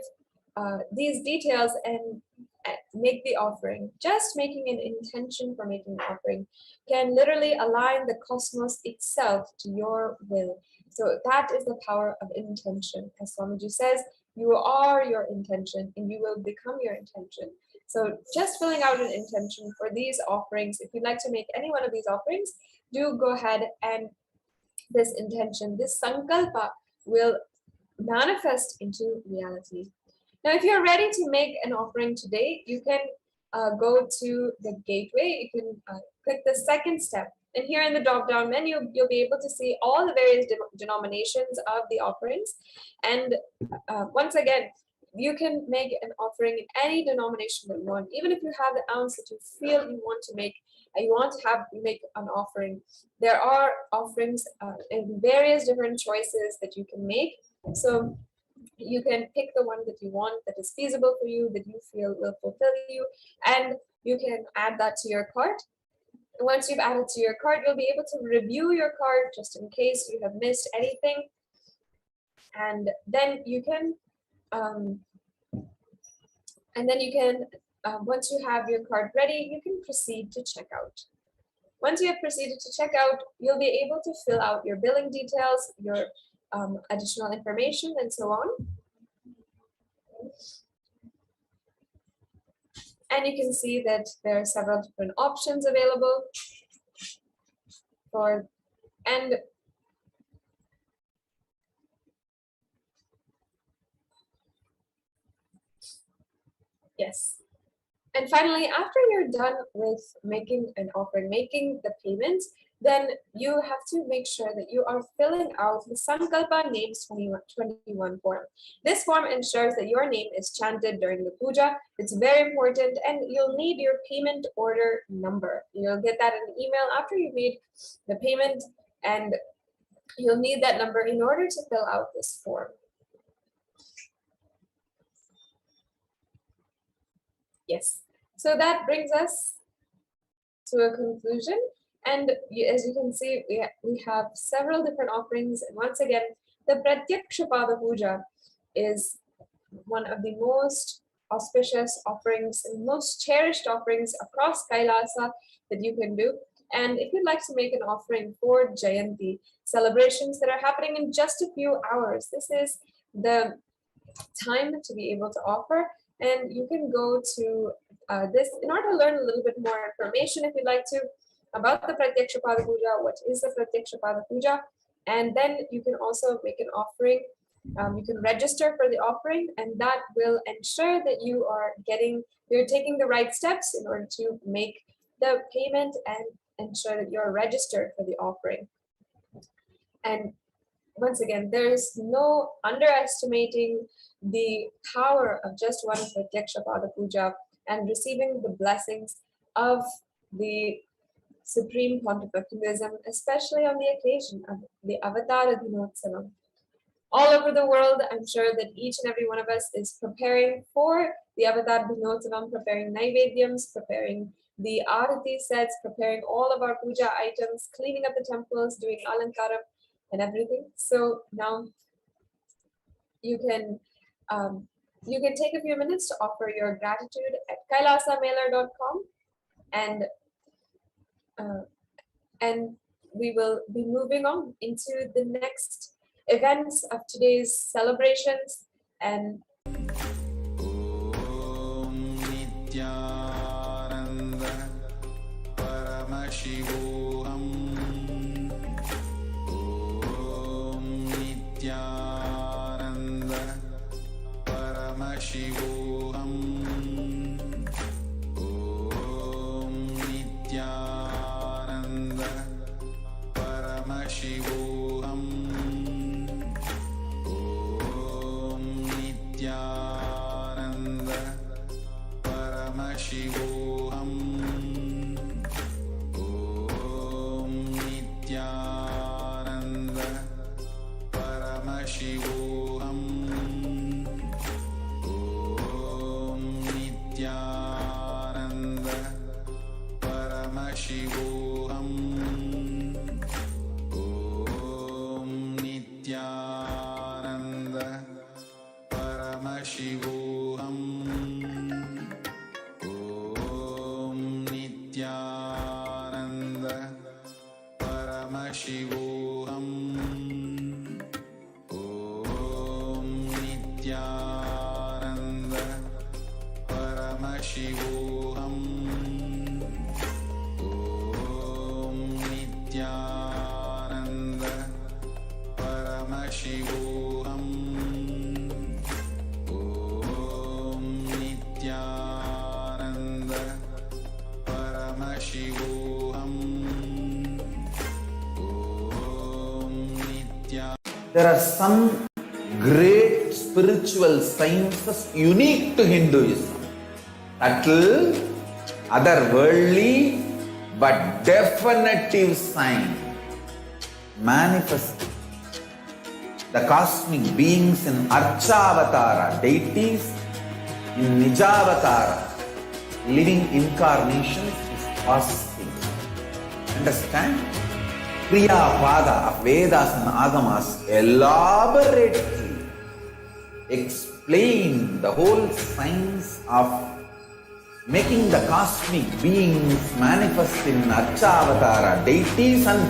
these details and make the offering. Just making an intention for making an offering can literally align the cosmos itself to your will. So that is the power of intention. As Swamiji says, you are your intention and you will become your intention. So just filling out an intention for these offerings, if you'd like to make any one of these offerings, do go ahead, and this intention, this sankalpa, will manifest into reality. Now, if you're ready to make an offering today, you can go to the gateway. You can click the second step. And here in the drop-down menu, you'll be able to see all the various denominations of the offerings. And once again, you can make an offering in any denomination that you want. Even if you have the ounce that you feel you want to make, and you want to make an offering, there are offerings in various different choices that you can make. So you can pick the one that you want, that is feasible for you, that you feel will fulfill you, and you can add that to your cart. And once you've added to your cart, you'll be able to review your cart just in case you have missed anything. And then you can, once you have your cart ready, you can proceed to checkout. Once you have proceeded to checkout, you'll be able to fill out your billing details, your additional information, and so on. And you can see that there are several different options available for, and yes. And finally, after you're done with making an offering, making the payments, then you have to make sure that you are filling out the Sankalpa Names 21 form. This form ensures that your name is chanted during the puja. It's very important, and you'll need your payment order number. You'll get that in an email after you've made the payment, and you'll need that number in order to fill out this form. Yes, so that brings us to a conclusion. And as you can see, we have several different offerings. And once again, the Pratyaksha Pada Puja is one of the most auspicious offerings and most cherished offerings across Kailasa that you can do. And if you'd like to make an offering for Jayanti celebrations that are happening in just a few hours, this is the time to be able to offer. And you can go to this in order to learn a little bit more information, if you'd like to, about the Pratyaksha Pada Puja, what is the Pratyaksha Pada Puja, and then you can also make an offering. You can register for the offering, and that will ensure that you're taking the right steps in order to make the payment and ensure that you're registered for the offering. And once again, there's no underestimating the power of just one Pratyaksha Pada Puja and receiving the blessings of the Supreme Pontiff of Hinduism, especially on the occasion of the Avatara Dinotsavam. All over the world, I'm sure that each and every one of us is preparing for the Avatara Dinotsavam, preparing Naivedyams, preparing the Arati sets, preparing all of our puja items, cleaning up the temples, doing Alankaram and everything. So now you can take a few minutes to offer your gratitude at kailasamailer.com, and we will be moving on into the next events of today's celebrations. And Om Nithyananda Paramashivoham. Om Nithyananda Paramashivoham. Om Nithyananda Paramashivoham. Om Nithyananda Paramashivoham. Paramashivoham. Om Nithyananda Paramashivoham. Om Nithyananda Paramashivoham. Om Nithyananda Paramashivoham. Om Nithyananda Paramashivoham. Om Nithyananda. There are some great spiritual sciences unique to Hinduism. Subtle, otherworldly, but definitive sign. Manifesting the cosmic beings in Archavatara, deities in Nijavatara, living incarnations is possible. Understand? Kriya Pada of Vedas and Agamas elaborately explain the whole science of making the cosmic beings manifest in Archavatara, deities and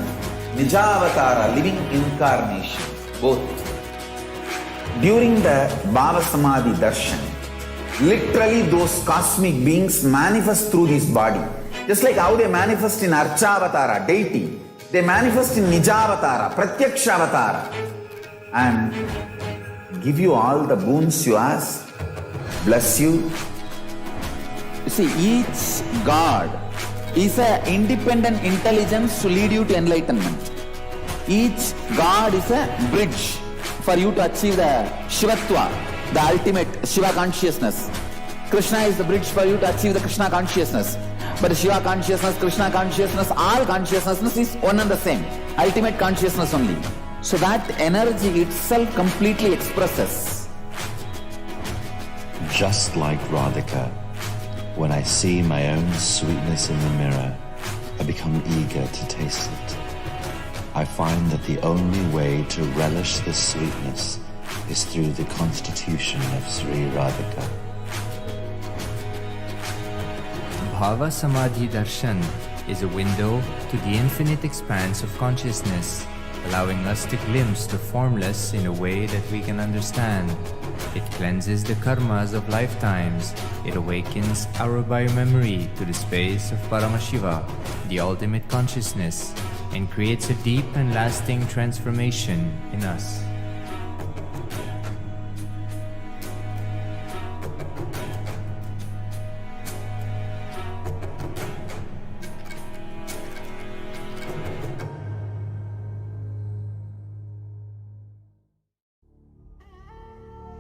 Nijavatara, living incarnations, both. During the Bhava Samadhi Darshan, literally those cosmic beings manifest through this body. Just like how they manifest in Archavatara, deity, they manifest in Nijavatara, Pratyakshavatara, and give you all the boons you ask, bless you. You see, each God is an independent intelligence to lead you to enlightenment. Each God is a bridge for you to achieve the Shivatva, the ultimate Shiva consciousness. Krishna is the bridge for you to achieve the Krishna consciousness. But Shiva consciousness, Krishna consciousness, all consciousness is one and the same. Ultimate consciousness only. So that energy itself completely expresses. Just like Radhika, when I see my own sweetness in the mirror, I become eager to taste it. I find that the only way to relish this sweetness is through the constitution of Sri Radhika. Bhava Samadhi Darshan is a window to the infinite expanse of consciousness, allowing us to glimpse the formless in a way that we can understand. It cleanses the karmas of lifetimes. It awakens our biomemory to the space of Paramashiva, the ultimate consciousness, and creates a deep and lasting transformation in us.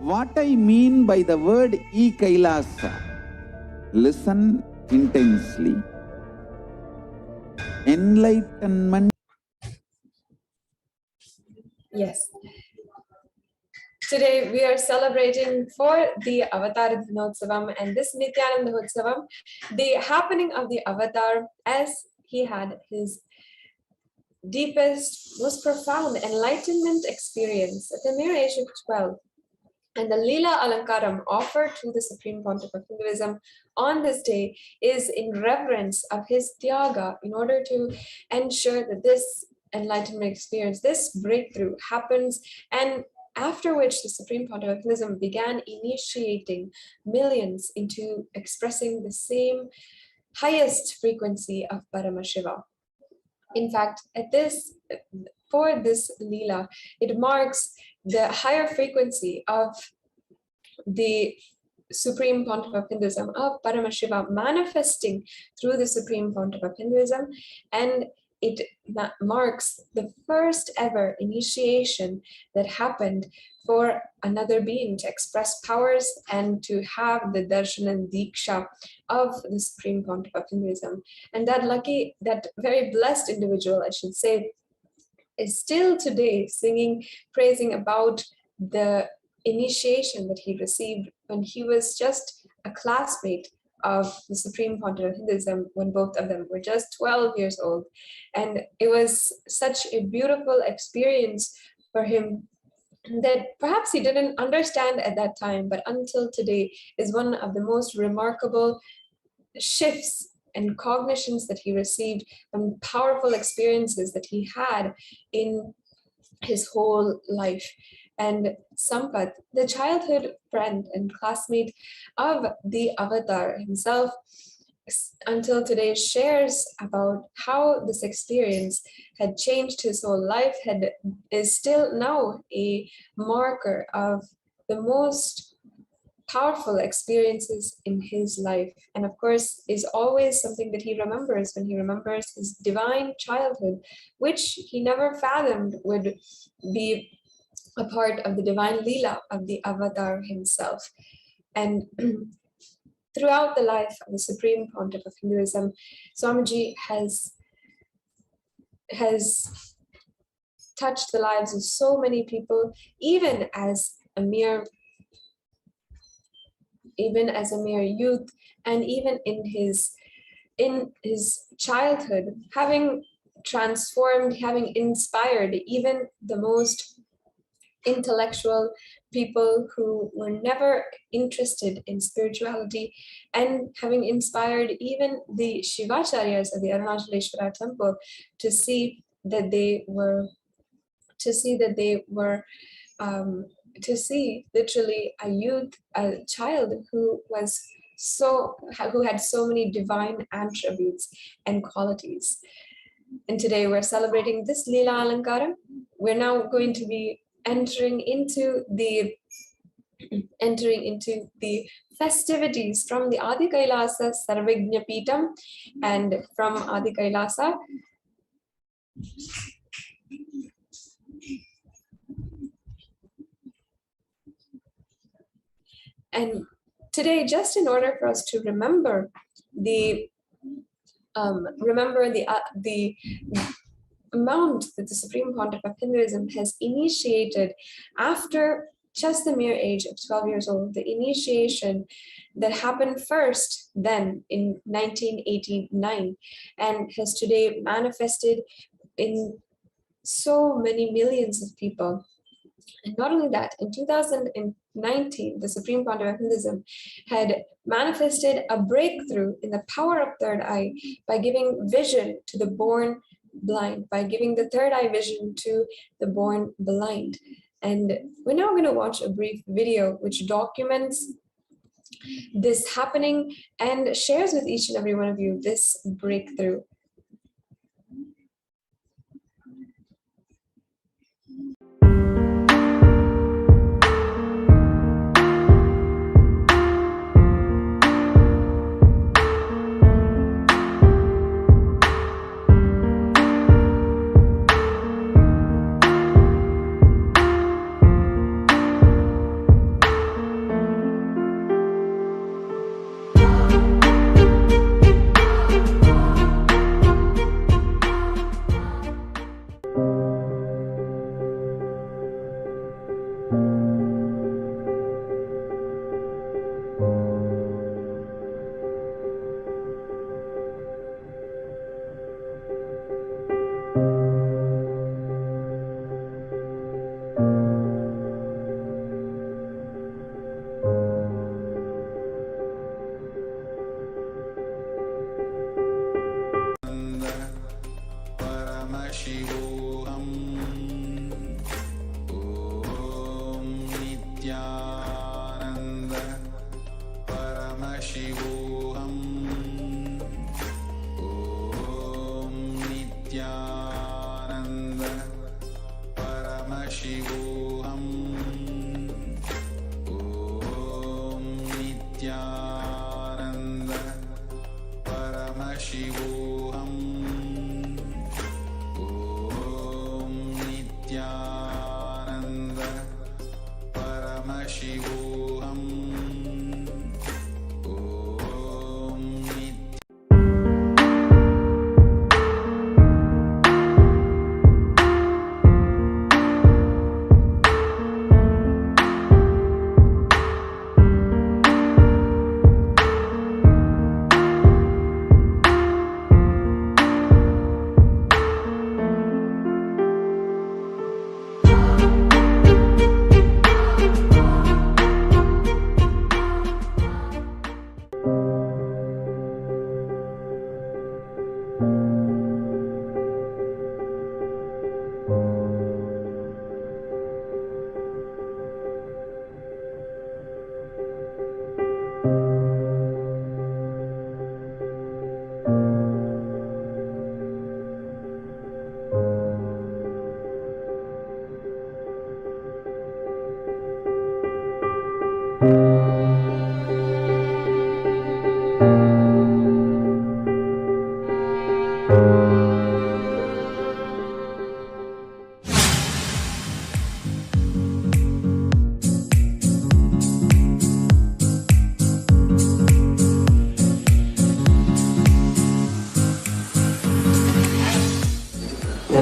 What I mean by the word KAILASA, listen intensely. Enlightenment. Yes. Today we are celebrating for the Avatar Dinotsavam and this Nithyananda Utsavam, the happening of the Avatar as he had his deepest, most profound enlightenment experience at the mere age of 12. And the Leela Alankaram offered to the Supreme Pontiff of Hinduism on this day is in reverence of his Tyaga in order to ensure that this enlightenment experience, this breakthrough happens, and after which the Supreme Pontiff of Hinduism began initiating millions into expressing the same highest frequency of Paramashiva. In fact, for this Leela, it marks the higher frequency of the Supreme Pontiff of Hinduism, of Paramashiva, manifesting through the Supreme Pontiff of Hinduism, and it marks the first ever initiation that happened for another being to express powers and to have the darshan and diksha of the Supreme Pontiff of Hinduism. And that very blessed individual, I should say, is still today singing, praising about the initiation that he received when he was just a classmate of the Supreme Pontiff of Hinduism, when both of them were just 12 years old. And it was such a beautiful experience for him that perhaps he didn't understand at that time, but until today is one of the most remarkable shifts and cognitions that he received, and powerful experiences that he had in his whole life. And Sampath, the childhood friend and classmate of the avatar himself, until today shares about how this experience had changed his whole life, is still now a marker of the most powerful experiences in his life, and of course is always something that he remembers when he remembers his divine childhood, which he never fathomed would be a part of the divine Leela of the avatar himself. And throughout the life of the Supreme Pontiff of Hinduism, Swamiji has touched the lives of so many people, even as a mere youth, and even in his childhood, having transformed, having inspired even the most intellectual people who were never interested in spirituality, and having inspired even the Shivacharyas of the Arunachaleshwara temple to see that they were literally a child who had so many divine attributes and qualities. And today we're celebrating this Leela Alankaram. We're now going to be entering into the festivities from the Adi Kailasa Sarvagnya Pitam, and from Adi Kailasa and today, just in order for us to remember the amount that the Supreme Pontiff of Hinduism has initiated after just the mere age of 12 years old, the initiation that happened first then in 1989, and has today manifested in so many millions of people. And not only that, in 2019, the Supreme Pontiff of Hinduism had manifested a breakthrough in the power of third eye by giving vision to the born blind, by giving the third eye vision to the born blind. And we're now going to watch a brief video which documents this happening and shares with each and every one of you this breakthrough. Paramashivoham. Om Nithyananda Paramashivoham. Om Nithyananda Paramashivoham. Om Nithyananda Paramashivoham. Nithyananda Paramashivoham. Om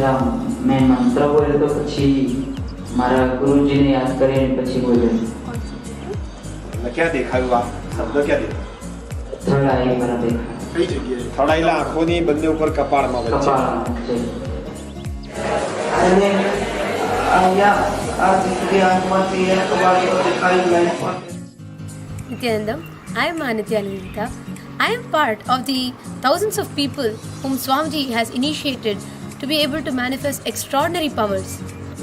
પહેલા મેં મંત્ર બોલ્યો તો પછી મારા ગુરુજીને યાદ કરીને પછી બોલ્યો. ક્યાં દેખાયું આ શબ્દ ક્યાં દેખાયું? થર્ડ આઈ મારા દેખાય. કઈ જગ્યાએ? થર્ડ આઈલા આંખોની બંને ઉપર કપાળમાં વચ્ચે. અને અહીંયા આ દીકરી આંખમાંથી કપાળમાં દેખાય. Nithyanandam, I am Nithyananda. I am part of the thousands of people whom Swamiji has initiated to be able to manifest extraordinary powers.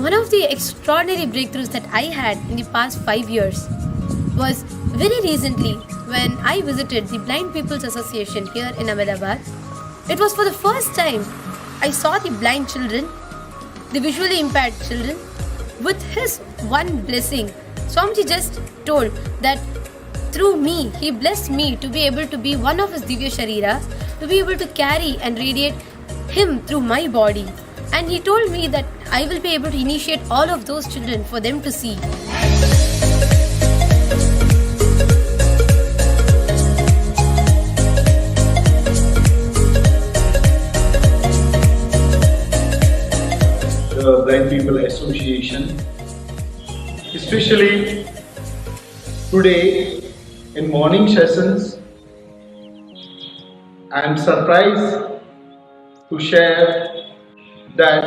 One of the extraordinary breakthroughs that I had in the past 5 years was very recently when I visited the Blind People's Association here in Ahmedabad. It was for the first time I saw the blind children, the visually impaired children. With his one blessing, Swamiji just told that through me, he blessed me to be able to be one of his Divya Shariras, to be able to carry and radiate him through my body. And he told me that I will be able to initiate all of those children for them to see. The Blind People Association, especially today in morning sessions, I am surprised to share that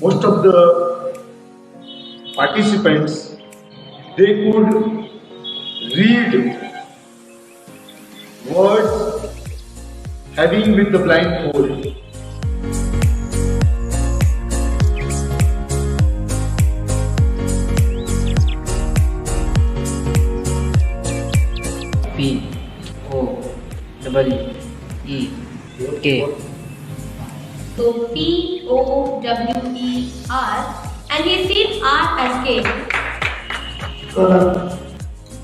most of the participants, they could read words having with the blindfold. P-O-W-E-K. So P-O-W-E-R, and he said R as K.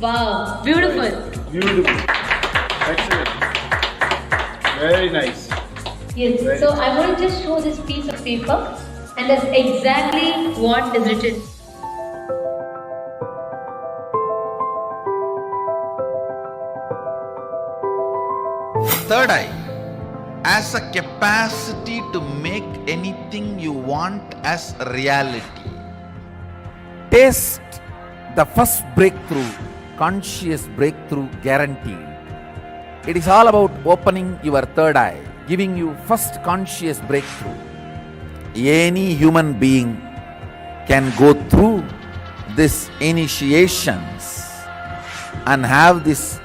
Wow, beautiful. Beautiful. Excellent. Very nice. Yes, so I want to just show this piece of paper, and that's exactly what is written. Third eye as a capacity to make anything you want as reality. Taste the first breakthrough, conscious breakthrough guaranteed. It is all about opening your third eye, giving you first conscious breakthrough. Any human being can go through these initiations and have this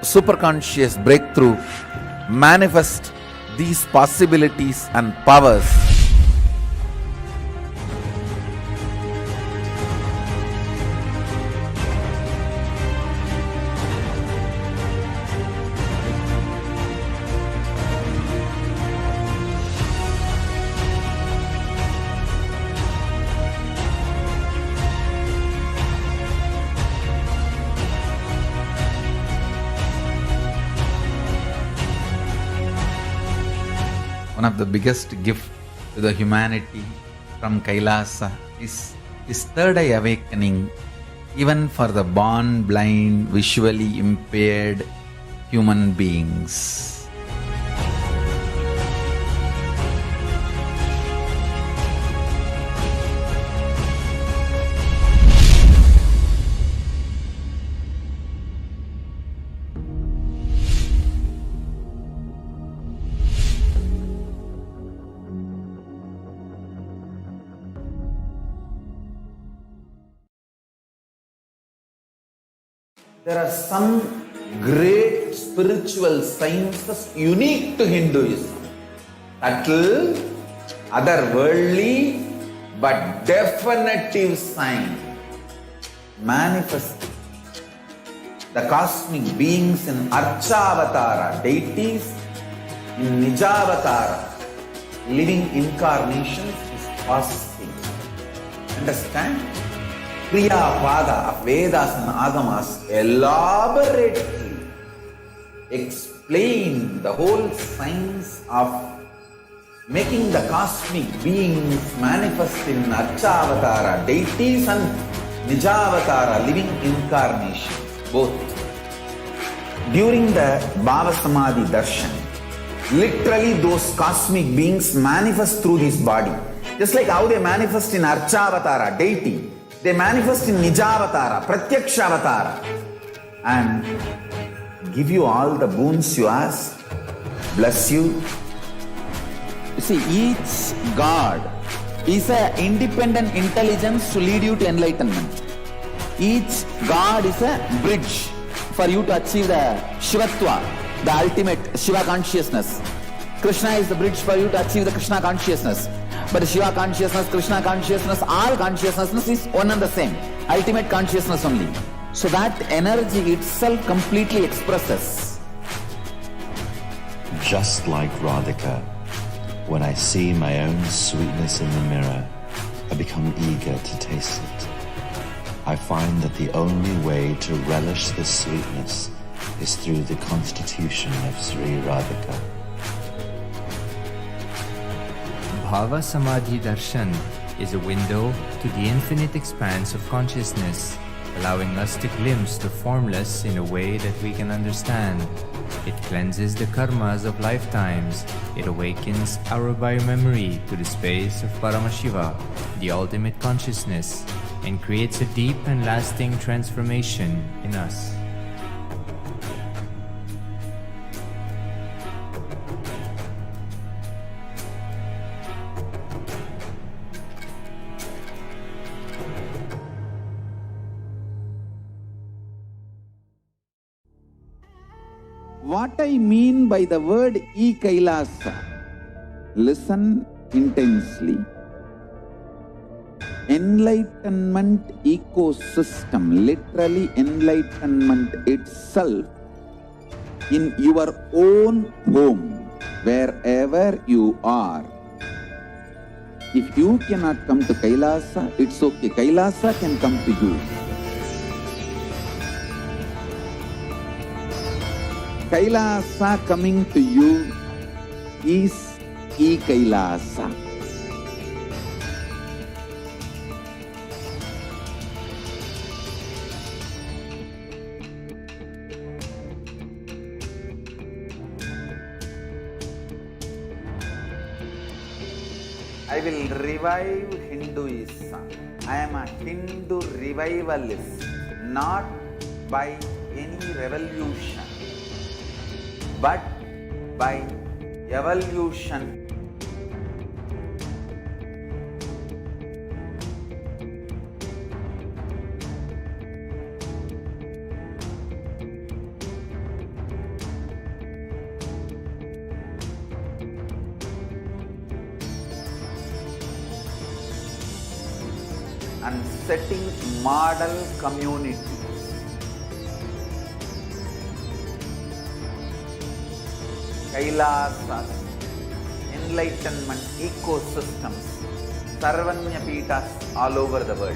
superconscious breakthrough, manifest these possibilities and powers. One of the biggest gift to the humanity from KAILASA is third eye awakening, even for the born blind, visually impaired human beings. There are some great spiritual sciences unique to Hinduism. Subtle, otherworldly, but definitive sign. Manifesting the cosmic beings in Archavatara, deities in Nijavatara, living incarnations is possible. Understand? Kriya Pada of Vedas and Agamas elaborately explain the whole science of making the cosmic beings manifest in Archavatara, deities and Nijavatara, living incarnations, both. During the Bhava Samadhi Darshan, Literally, those cosmic beings manifest through this body. Just like how they manifest in Archavatara, deity, they manifest in Nijavatara, Pratyakshavatara, and give you all the boons you ask, bless you. You see, each God is an independent intelligence to lead you to enlightenment. Each God is a bridge for you to achieve the Shivatva, the ultimate Shiva consciousness. Krishna is the bridge for you to achieve the Krishna consciousness. But Shiva consciousness, Krishna consciousness, all consciousness is one and the same. Ultimate consciousness only. So that energy itself completely expresses. Just like Radhika, when I see my own sweetness in the mirror, I become eager to taste it. I find that the only way to relish this sweetness is through the constitution of Sri Radhika. Bhava Samadhi Darshan is a window to the infinite expanse of consciousness, allowing us to glimpse the formless in a way that we can understand. It cleanses the karmas of lifetimes. It awakens our biomemory to the space of Paramashiva, the ultimate consciousness, and creates a deep and lasting transformation in us. What I mean by the word KAILASA, listen intensely. Enlightenment ecosystem, literally enlightenment itself, in your own home, wherever you are. If you cannot come to KAILASA, it's okay. KAILASA can come to you. KAILASA coming to you is KAILASA. I will revive Hinduism. I am a Hindu revivalist, not by any revolution, but by evolution. And setting model communities. KAILASAs, enlightenment ecosystems, Sarvanya Pitas all over the world.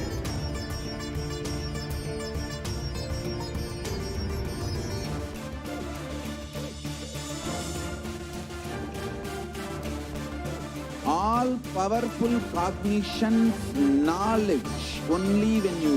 All powerful cognition, knowledge, only when you